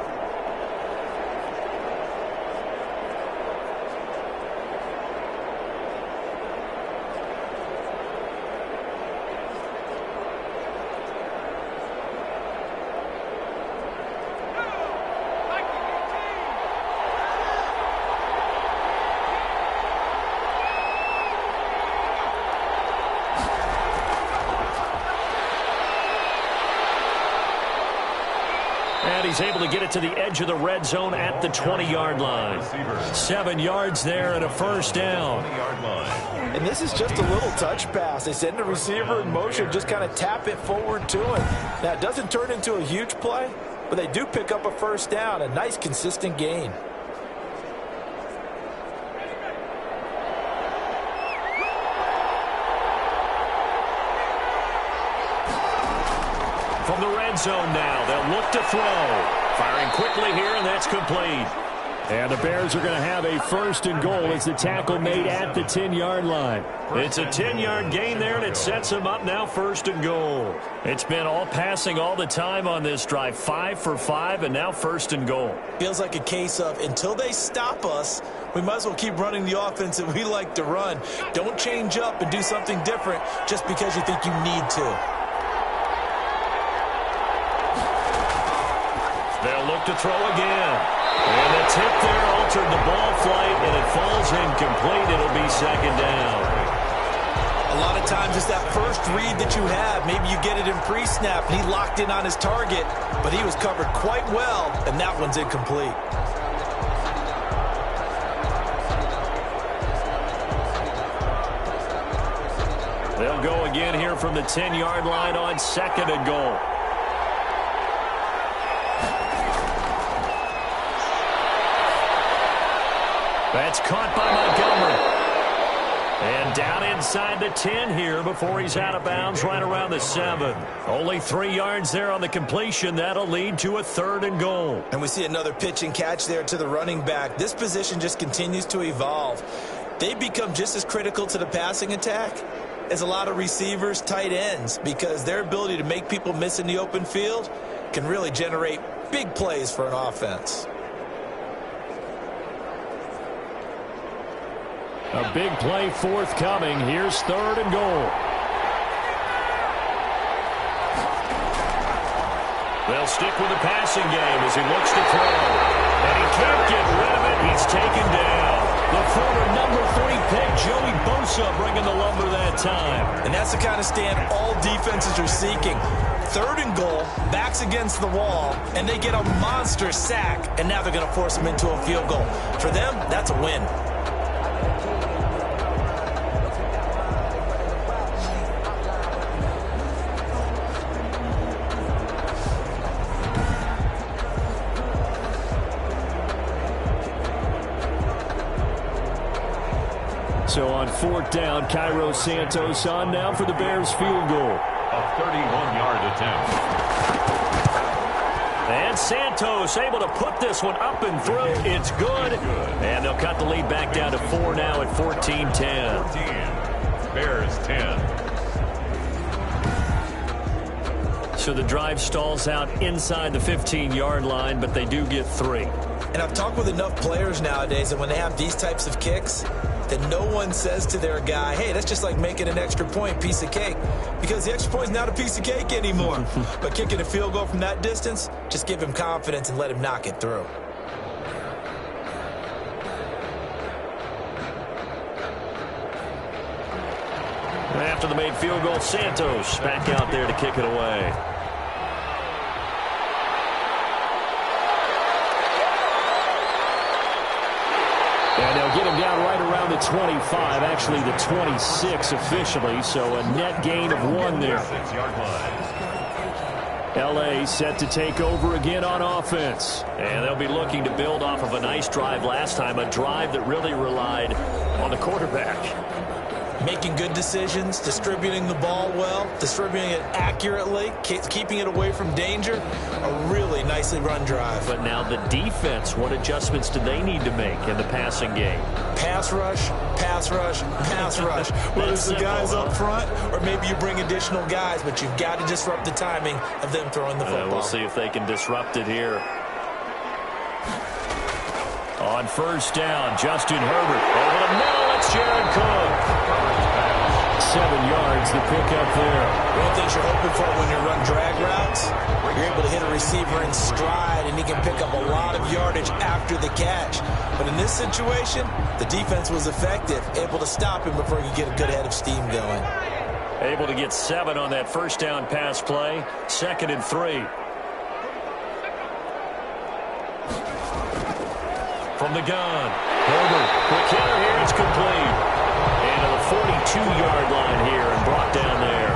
And he's able to get it to the edge of the red zone at the 20-yard line. 7 yards there and a first down. And this is just a little touch pass. They send the receiver in motion, just kind of tap it forward to him. Now, it doesn't turn into a huge play, but they do pick up a first down, a nice, consistent gain. From the red zone now, they'll look to throw. Firing quickly here, and that's complete. And the Bears are going to have a first and goal as the tackle made at the 10-yard line. It's a 10-yard gain there, and it sets them up now first and goal. It's been all passing all the time on this drive. 5 for 5, and now first and goal. Feels like a case of until they stop us, we might as well keep running the offense that we like to run. Don't change up and do something different just because you think you need to. They'll look to throw again. And the tip there altered the ball flight, and it falls incomplete. It'll be second down. A lot of times it's that first read that you have. Maybe you get it in pre-snap, and he locked in on his target, but he was covered quite well, and that one's incomplete. They'll go again here from the 10-yard line on second and goal. That's caught by Montgomery. And down inside the 10 here before he's out of bounds right around the 7. Only 3 yards there on the completion. That'll lead to a third and goal. And we see another pitch and catch there to the running back. This position just continues to evolve. They become just as critical to the passing attack as a lot of receivers, tight ends, because their ability to make people miss in the open field can really generate big plays for an offense. A big play forthcoming. Here's third and goal. They'll stick with the passing game as he looks to throw. And he can't get rid of it. He's taken down. The former number 3 pick, Joey Bosa, bringing the lumber that time. And that's the kind of stand all defenses are seeking. Third and goal, backs against the wall, and they get a monster sack. And now they're going to force him into a field goal. For them, that's a win. So on fourth down, Cairo Santos on now for the Bears field goal. A 31-yard attempt. And Santos able to put this one up and through. It's good. And they'll cut the lead back down to 4 now at 14-10. 14. Bears 10. So the drive stalls out inside the 15-yard line, but they do get 3. And I've talked with enough players nowadays that when they have these types of kicks, that no one says to their guy, hey, that's just like making an extra point, piece of cake. Because the extra point is not a piece of cake anymore. But kicking a field goal from that distance, just give him confidence and let him knock it through. After the made field goal, Santos back out there to kick it away. And they'll get him down right around the 25, actually the 26 officially, so a net gain of 1 there. L.A. set to take over again on offense. And they'll be looking to build off of a nice drive last time, a drive that really relied on the quarterback. Making good decisions, distributing the ball well, distributing it accurately, keeping it away from danger. A really nicely run drive. But now the defense, what adjustments do they need to make in the passing game? Pass rush, pass rush, pass rush. Whether it's the guys up front or maybe you bring additional guys, but you've got to disrupt the timing of them throwing the football. We'll see if they can disrupt it here. On first down, Justin Herbert. Over the middle, it's Jared Cook. 7 yards, the pickup there. One of the things you're hoping for when you run drag routes, you're able to hit a receiver in stride, and he can pick up a lot of yardage after the catch. But in this situation, the defense was effective, able to stop him before he could get a good head of steam going. Able to get 7 on that first down pass play. 2nd and 3. From the gun, Herbert. The kill here is complete. And to the 42-yard line here and brought down there.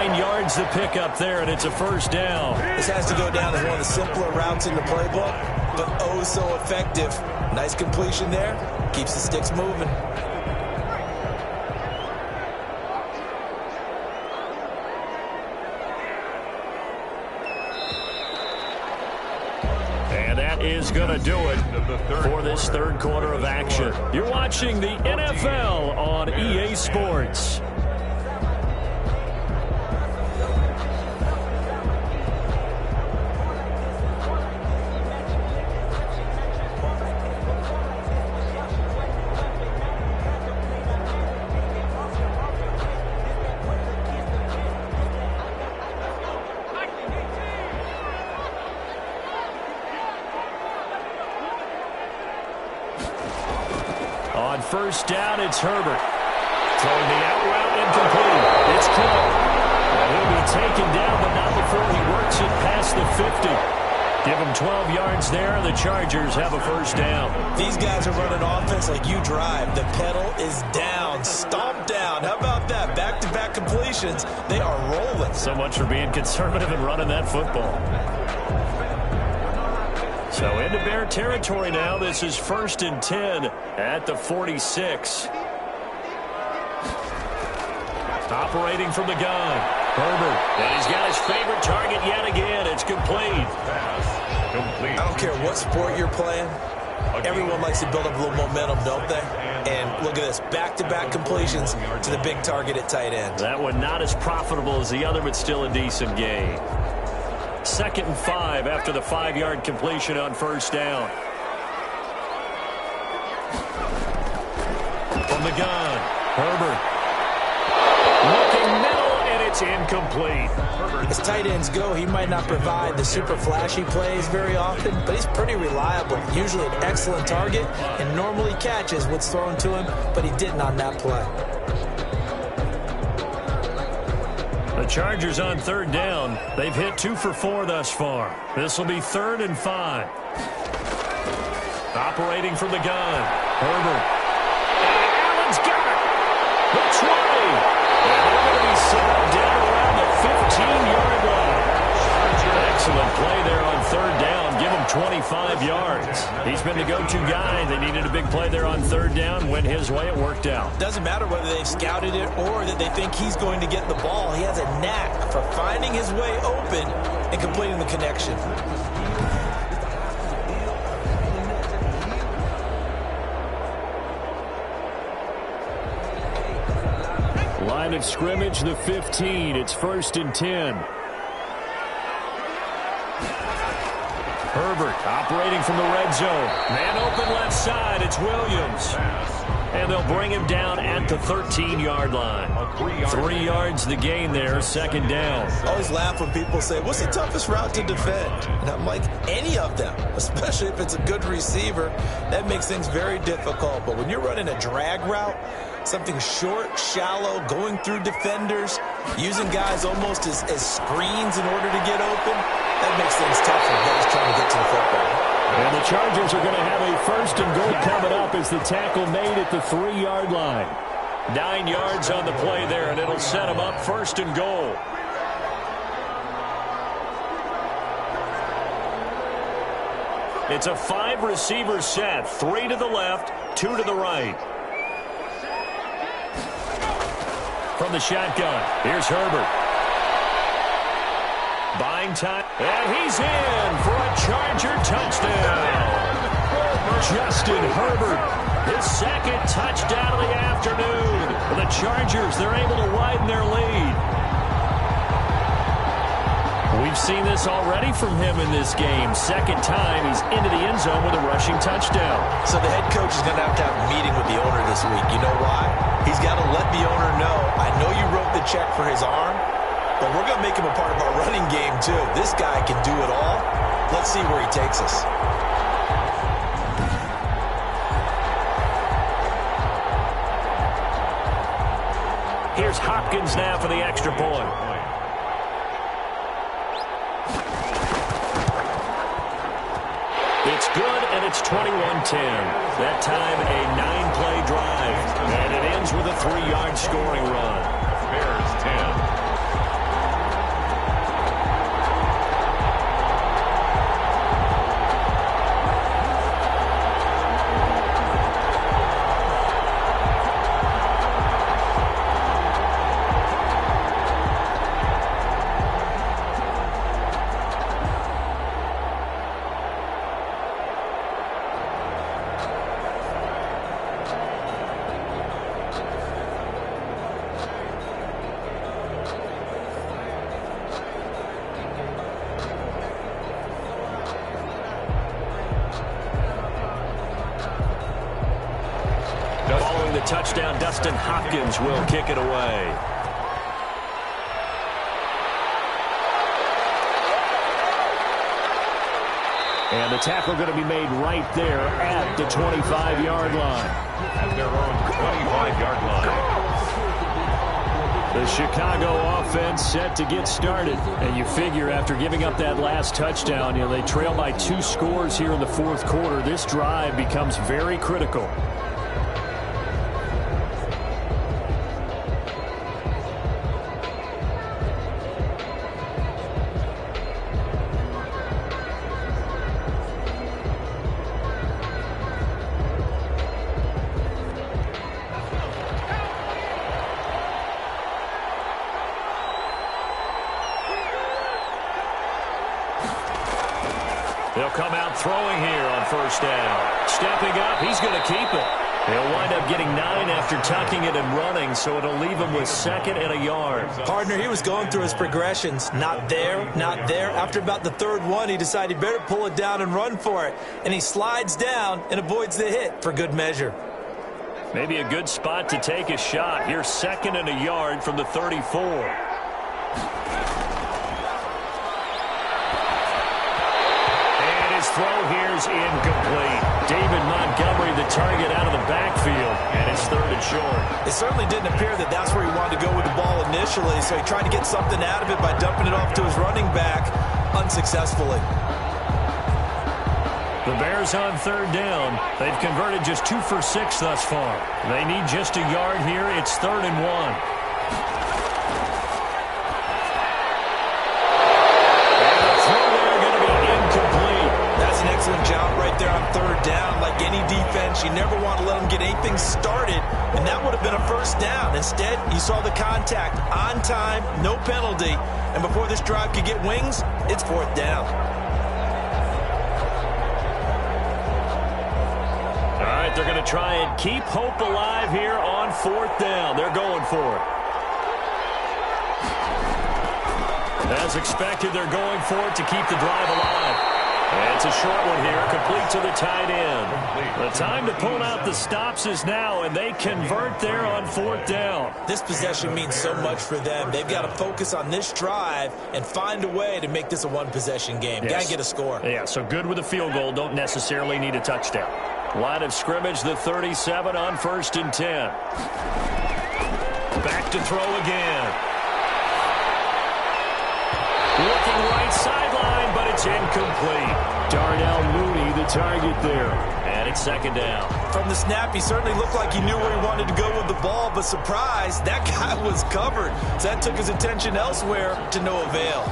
9 yards to pick up there, and it's a first down. This has to go down as one of the simpler routes in the playbook, but oh so effective. Nice completion there. Keeps the sticks moving. Is going to do it for this third quarter of action. You're watching the NFL on EA Sports. On first down, it's Herbert. Throwing the out route incomplete. It's Cook. He'll be taken down, but not before he works it past the 50. Give him 12 yards there. The Chargers have a first down. These guys are running offense like you drive. The pedal is down, stomped down. How about that? Back-to-back completions. They are rolling. So much for being conservative and running that football. So into Bear territory now. This is 1st and 10 at the 46. Operating from the gun. Herbert. And he's got his favorite target yet again. It's complete. I don't care what sport you're playing. Everyone likes to build up a little momentum, don't they? And look at this. Back-to-back completions to the big target at tight end. That one not as profitable as the other, but still a decent gain. 2nd and 5 after the 5-yard completion on first down. From the gun, Herbert. Looking middle, and it's incomplete. As tight ends go, he might not provide the super flashy plays very often, but he's pretty reliable. Usually an excellent target, and normally catches what's thrown to him, but he didn't on that play. The Chargers on third down. They've hit 2 for 4 thus far. This will be 3rd and 5. Operating from the gun, Herbert. And Allen's got it. The 20. And they're going to be set down around the 15-yard line. Excellent play there on third down. Give him 25 yards. He's been the go-to guy. They needed a big play there on third down. Went his way. It worked out. Doesn't matter whether they've scouted it or that they think he's going to get the ball. He has a knack for finding his way open and completing the connection. Line of scrimmage, the 15. It's 1st and 10. Herbert operating from the red zone. Man open left side. It's Williams. And they'll bring him down at the 13-yard line. 3 yards the gain there, second down. I always laugh when people say, what's the toughest route to defend? And I'm like, any of them, especially if it's a good receiver. That makes things very difficult. But when you're running a drag route, something short, shallow, going through defenders, using guys almost as screens in order to get open, that makes things tough for guys trying to get to the football. And the Chargers are going to have a first and goal coming up as the tackle made at the 3-yard line. 9 yards on the play there, and it'll set them up first and goal. It's a 5-receiver set, 3 to the left, 2 to the right. From the shotgun, here's Herbert. Buying time, and he's in for a Charger touchdown. Justin Herbert, his second touchdown of the afternoon. The Chargers, they're able to widen their lead. We've seen this already from him in this game. Second time he's into the end zone with a rushing touchdown. So the head coach is going to have a meeting with the owner this week. You know why? He's got to let the owner know, I know you wrote the check for his arm, but we're going to make him a part of our running game, too. This guy can do it all. Let's see where he takes us. Here's Hopkins now for the extra point. It's good, and it's 21-10. That time, a 9-play drive. And it ends with a 3-yard scoring run. Bears 10. Following the touchdown, Dustin Hopkins will kick it away. And the tackle going to be made right there at the 25-yard line. At their own 25-yard line. The Chicago offense set to get started. And you figure after giving up that last touchdown, they trail by 2 scores here in the fourth quarter. This drive becomes very critical. They'll come out throwing here on first down. Stepping up, he's going to keep it. They'll wind up getting 9 after tucking it and running, so it'll leave him with 2nd and a yard. Partner, he was going through his progressions. Not there, not there. After about the 3rd one, he decided he better pull it down and run for it. And he slides down and avoids the hit for good measure. Maybe a good spot to take a shot. Here's 2nd and a yard from the 34. Throw here's incomplete. David Montgomery, the target out of the backfield, and it's 3rd and short. It certainly didn't appear that that's where he wanted to go with the ball initially, so he tried to get something out of it by dumping it off to his running back unsuccessfully. The Bears on 3rd down. They've converted just 2 for 6 thus far. They need just a yard here. It's 3rd and 1. Excellent job right there on 3rd down. Like any defense, you never want to let them get anything started, and that would have been a first down. Instead, you saw the contact on time, no penalty, and before this drive could get wings, it's 4th down. All right, they're going to try and keep hope alive here on 4th down. They're going for it. As expected, they're going for it to keep the drive alive. It's a short one here, complete to the tight end. The time to pull out the stops is now, and they convert there on 4th down. This possession means so much for them. They've got to focus on this drive and find a way to make this a one-possession game. Yes. Got to get a score. Yeah, so good with a field goal, don't necessarily need a touchdown. Line of scrimmage, the 37 on 1st and 10. Back to throw again. Looking right sideline, but it's incomplete. Darnell Mooney, the target there. And it's 2nd down. From the snap, he certainly looked like he knew where he wanted to go with the ball, but surprise, that guy was covered. So that took his attention elsewhere to no avail.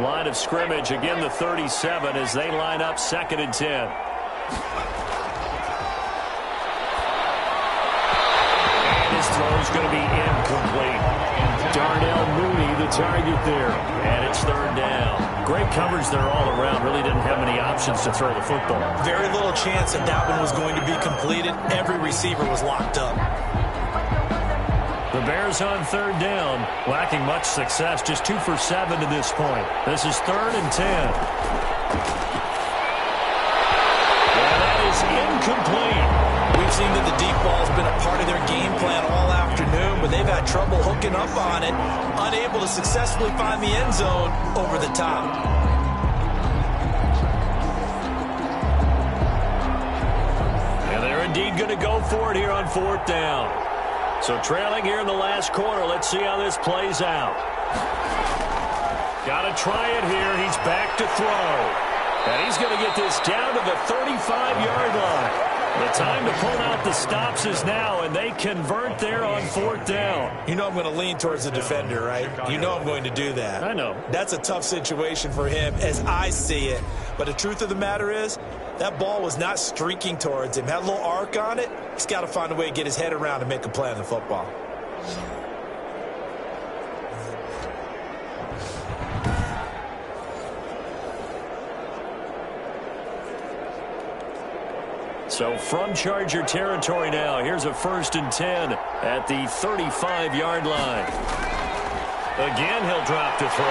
Line of scrimmage, again the 37 as they line up 2nd and 10. And his throw's going to be incomplete. Darnell Mooney, the target there. And it's 3rd down. Great coverage there all around. Really didn't have many options to throw the football. Very little chance that that one was going to be completed. Every receiver was locked up. The Bears on 3rd down, lacking much success, just 2 for 7 to this point. This is 3rd and 10. And that is incomplete. We've seen that the deep ball has been a part of their game plan all afternoon, but they've had trouble hooking up on it, unable to successfully find the end zone over the top. And they're indeed going to go for it here on 4th down. So trailing here in the last quarter. Let's see how this plays out. Got to try it here. He's back to throw. And he's going to get this down to the 35-yard line. The time to pull out the stops is now, and they convert there on 4th down. You know I'm going to lean towards the defender, right? You know I'm going to do that. I know. That's a tough situation for him as I see it. But the truth of the matter is, that ball was not streaking towards him. Had a little arc on it. He's got to find a way to get his head around and make a play on the football. So from Charger territory now, here's a 1st and 10 at the 35-yard line. Again, he'll drop to throw.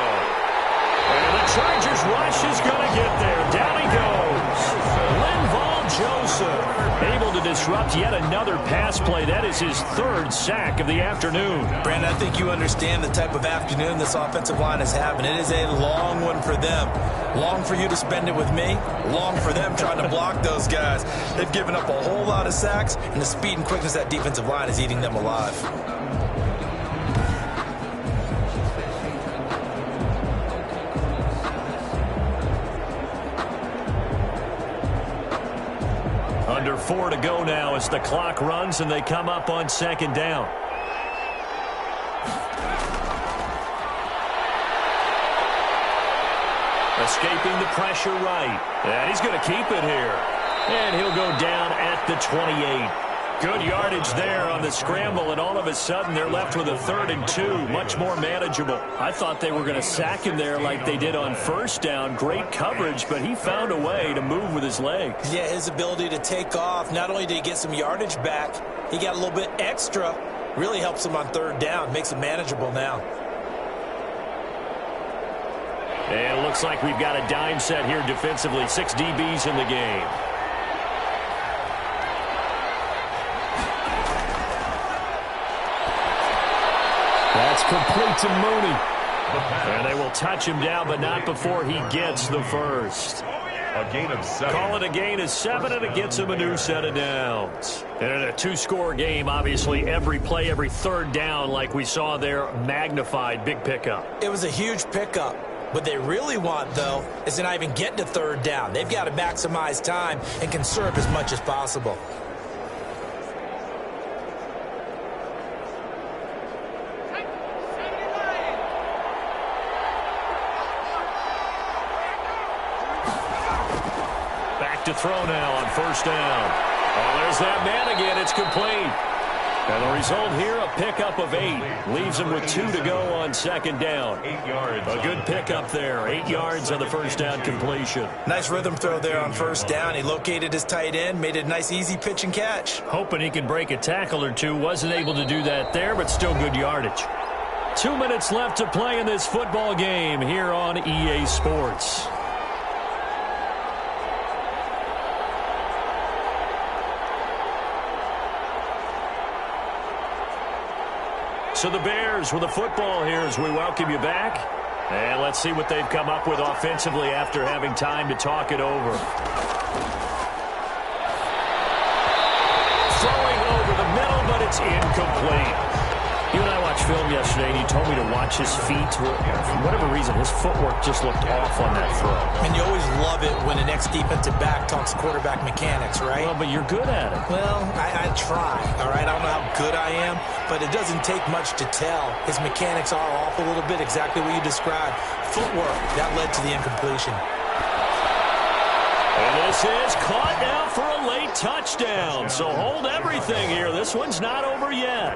And the Chargers rush is going to get there. Down he goes. Linval Joseph able to disrupt yet another pass play. That is his 3rd sack of the afternoon. Brandon, I think you understand the type of afternoon this offensive line is having. It is a long one for them. Long for you to spend it with me. Long for them trying to block those guys. They've given up a whole lot of sacks, and the speed and quickness of that defensive line is eating them alive. Under 4 to go now as the clock runs and they come up on 2nd down. Escaping the pressure right. And he's going to keep it here. And he'll go down at the 28. Good yardage there on the scramble, and all of a sudden they're left with a 3rd and 2, much more manageable. I thought they were going to sack him there like they did on 1st down. Great coverage, but he found a way to move with his legs. Yeah, his ability to take off, not only did he get some yardage back, he got a little bit extra. Really helps him on 3rd down, makes it manageable now. And it looks like we've got a dime set here defensively. 6 DBs in the game. That's complete to Mooney. And they will touch him down, but not before he gets the 1st. A gain of 7. Call it a gain of 7, and it gets him a new set of downs. And in a 2-score game, obviously every play, every 3rd down, like we saw there, magnified. Big pickup. It was a huge pickup. What they really want, though, is to not even get to 3rd down. They've got to maximize time and conserve as much as possible. Back to throw now on 1st down. Oh, there's that man again. It's complete. And the result here, a pickup of 8. Leaves him with 2 to go on second down. 8 yards. A good pickup there. 8 yards on the first down completion. Nice rhythm throw there on first down. He located his tight end, made it a nice, easy pitch and catch. Hoping he can break a tackle or two. Wasn't able to do that there, but still good yardage. 2 minutes left to play in this football game here on EA Sports. So the Bears with the football here as we welcome you back. And let's see what they've come up with offensively after having time to talk it over. Throwing over the middle, but it's incomplete. You and I watched film yesterday, and you told me to watch his feet. For whatever reason, his footwork just looked off on that throw. And you always love it when an ex-defensive back talks quarterback mechanics, right? Well, but you're good at it. Well, I try, all right? I don't know how good I am, but it doesn't take much to tell. His mechanics are off a little bit, exactly what you described. Footwork, that led to the incompletion. And this is caught now for a late touchdown. So hold everything here. This one's not over yet.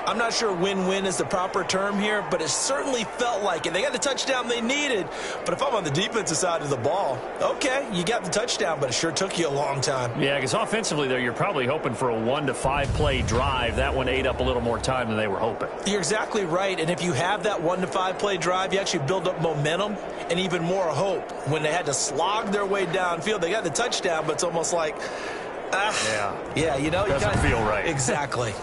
I'm not sure win-win is the proper term here, but it certainly felt like it. They got the touchdown they needed, but if I'm on the defensive side of the ball, okay, you got the touchdown, but it sure took you a long time. Yeah, because offensively there, you're probably hoping for a 1 to 5 play drive. That one ate up a little more time than they were hoping. You're exactly right, and if you have that 1 to 5 play drive, you actually build up momentum and even more hope. When they had to slog their way downfield, they got the touchdown, but it's almost like, yeah, you know, doesn't feel right. Exactly.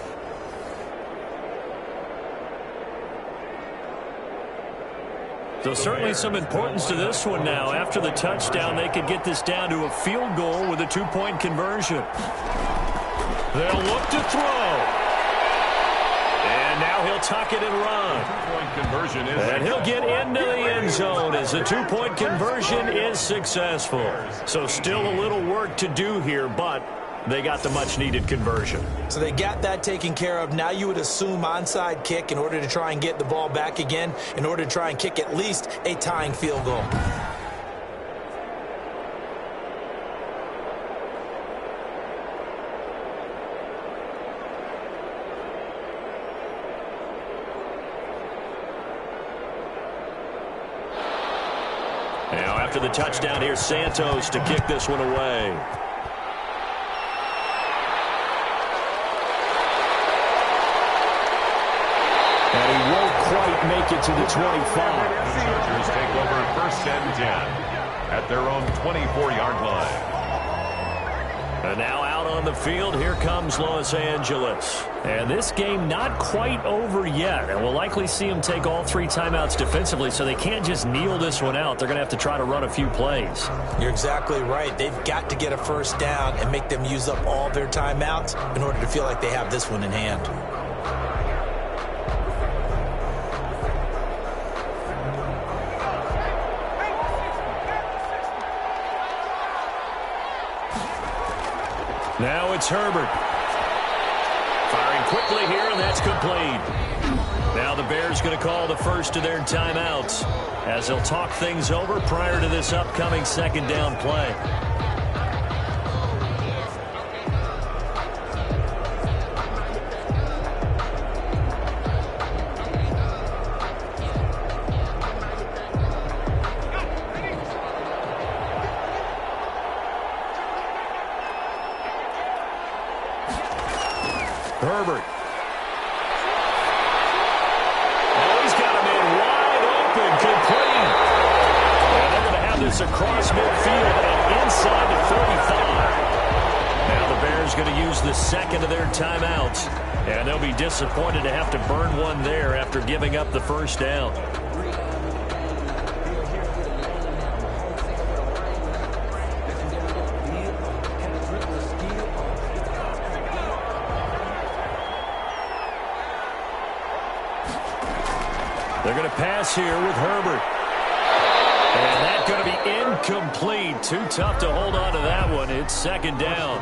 So certainly some importance to this one now. After the touchdown, they could get this down to a field goal with a 2-point conversion. They'll look to throw. And now he'll tuck it and run. 2-point conversion is and he'll get into the end zone as the 2-point conversion is successful. So still a little work to do here, but they got the much-needed conversion. So they got that taken care of. Now you would assume onside kick in order to try and get the ball back again, in order to try and kick at least a tying field goal. Now after the touchdown, here's Santos to kick this one away. And he won't quite make it to the 25. The Chargers take over 1st and 10 at their own 24-yard line. And now out on the field, here comes Los Angeles. And this game not quite over yet. And we'll likely see them take all 3 timeouts defensively, so they can't just kneel this one out. They're going to have to try to run a few plays. You're exactly right. They've got to get a first down and make them use up all their timeouts in order to feel like they have this one in hand. Now it's Herbert. Firing quickly here, and that's complete. Now the Bears going to call the first of their timeouts as they'll talk things over prior to this upcoming second down play. Herbert. Oh, he's got him in wide open, complete. And they're going to have this across midfield and inside the 35. Now the Bears going to use the second of their timeouts. And they'll be disappointed to have to burn one there after giving up the first down. They're going to pass here with Herbert. And that's going to be incomplete. Too tough to hold on to that one. It's second down.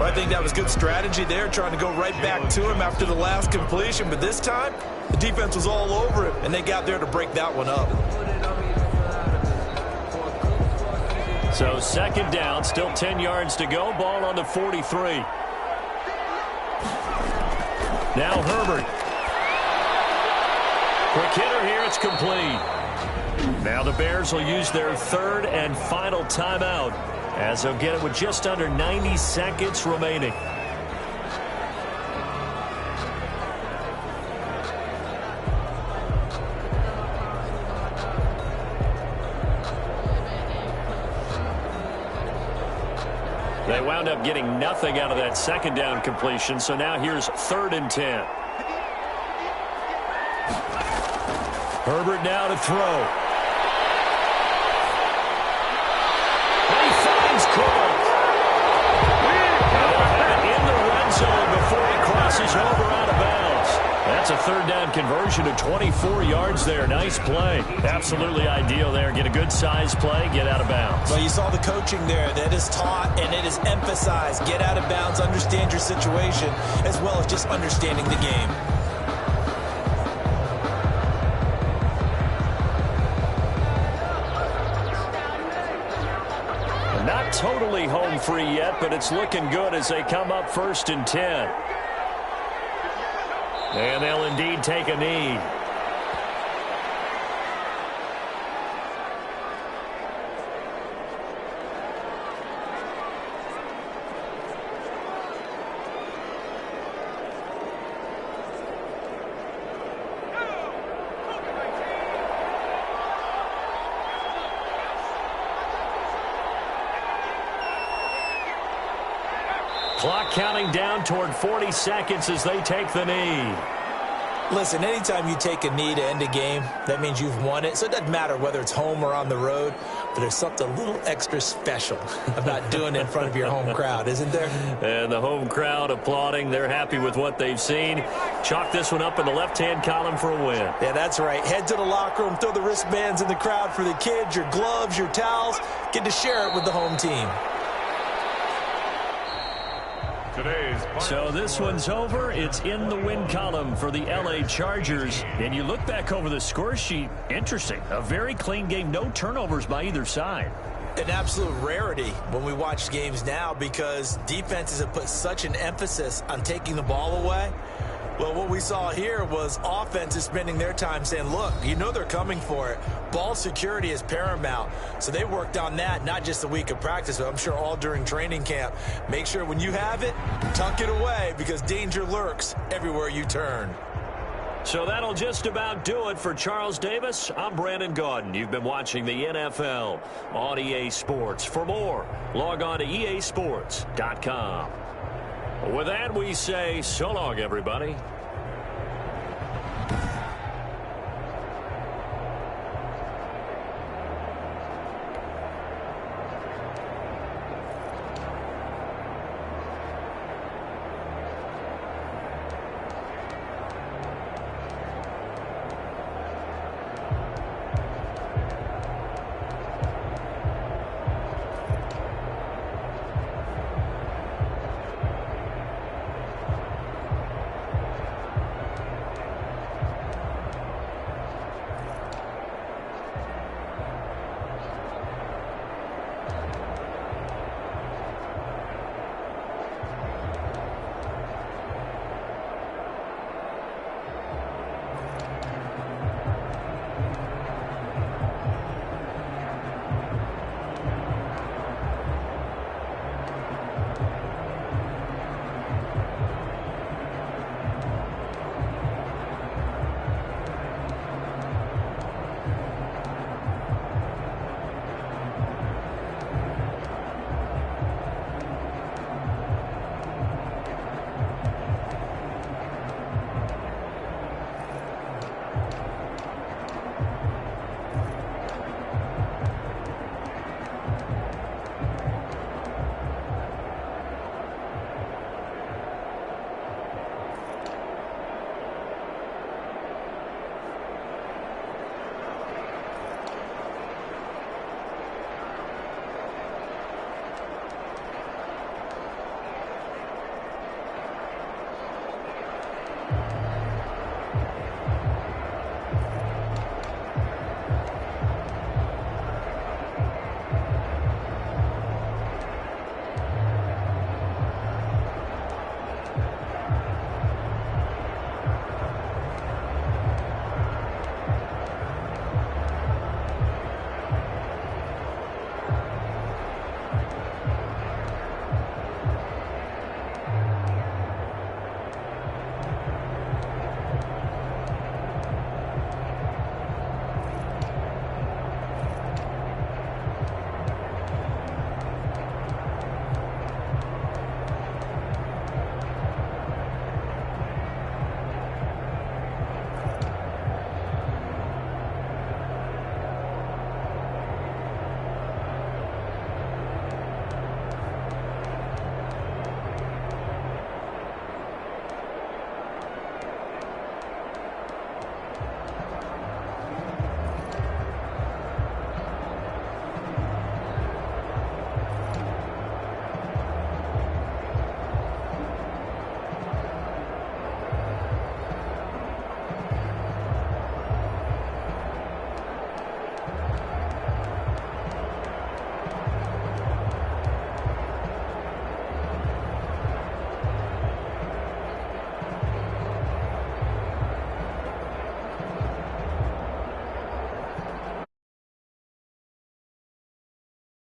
Well, I think that was good strategy there, trying to go right back to him after the last completion. But this time, the defense was all over it, and they got there to break that one up. So second down, still 10 yards to go. Ball on the 43. Now Herbert. Quick hitter here. It's complete. Now the Bears will use their third and final timeout as they'll get it with just under 90 seconds remaining. They wound up getting nothing out of that second down completion, so now here's 3rd and 10. Herbert now to throw. And he finds Cook. And they'll have it in the red zone before he crosses over out of bounds. That's a 3rd down conversion to 24 yards there. Nice play. Absolutely ideal there. Get a good size play, get out of bounds. Well, you saw the coaching there. That is taught and it is emphasized. Get out of bounds, understand your situation, as well as just understanding the game. Not totally home free yet, but it's looking good as they come up 1st and 10. And they'll indeed take a knee. Clock counting down toward 40 seconds as they take the knee. Listen, anytime you take a knee to end a game, that means you've won it. So it doesn't matter whether it's home or on the road, but there's something a little extra special about doing it in front of your home crowd, isn't there? And the home crowd applauding. They're happy with what they've seen. Chalk this one up in the left-hand column for a win. Yeah, that's right. Head to the locker room, throw the wristbands in the crowd for the kids, your gloves, your towels. Get to share it with the home team. So this one's over. It's in the win column for the LA Chargers. And you look back over the score sheet, interesting. A very clean game, no turnovers by either side. An absolute rarity when we watch games now because defenses have put such an emphasis on taking the ball away. Well, what we saw here was offenses spending their time saying, look, you know they're coming for it. Ball security is paramount. So they worked on that, not just a week of practice, but I'm sure all during training camp. Make sure when you have it, tuck it away because danger lurks everywhere you turn. So that'll just about do it for Charles Davis. I'm Brandon Gaudin. You've been watching the NFL on EA Sports. For more, log on to easports.com. With that, we say so long, everybody.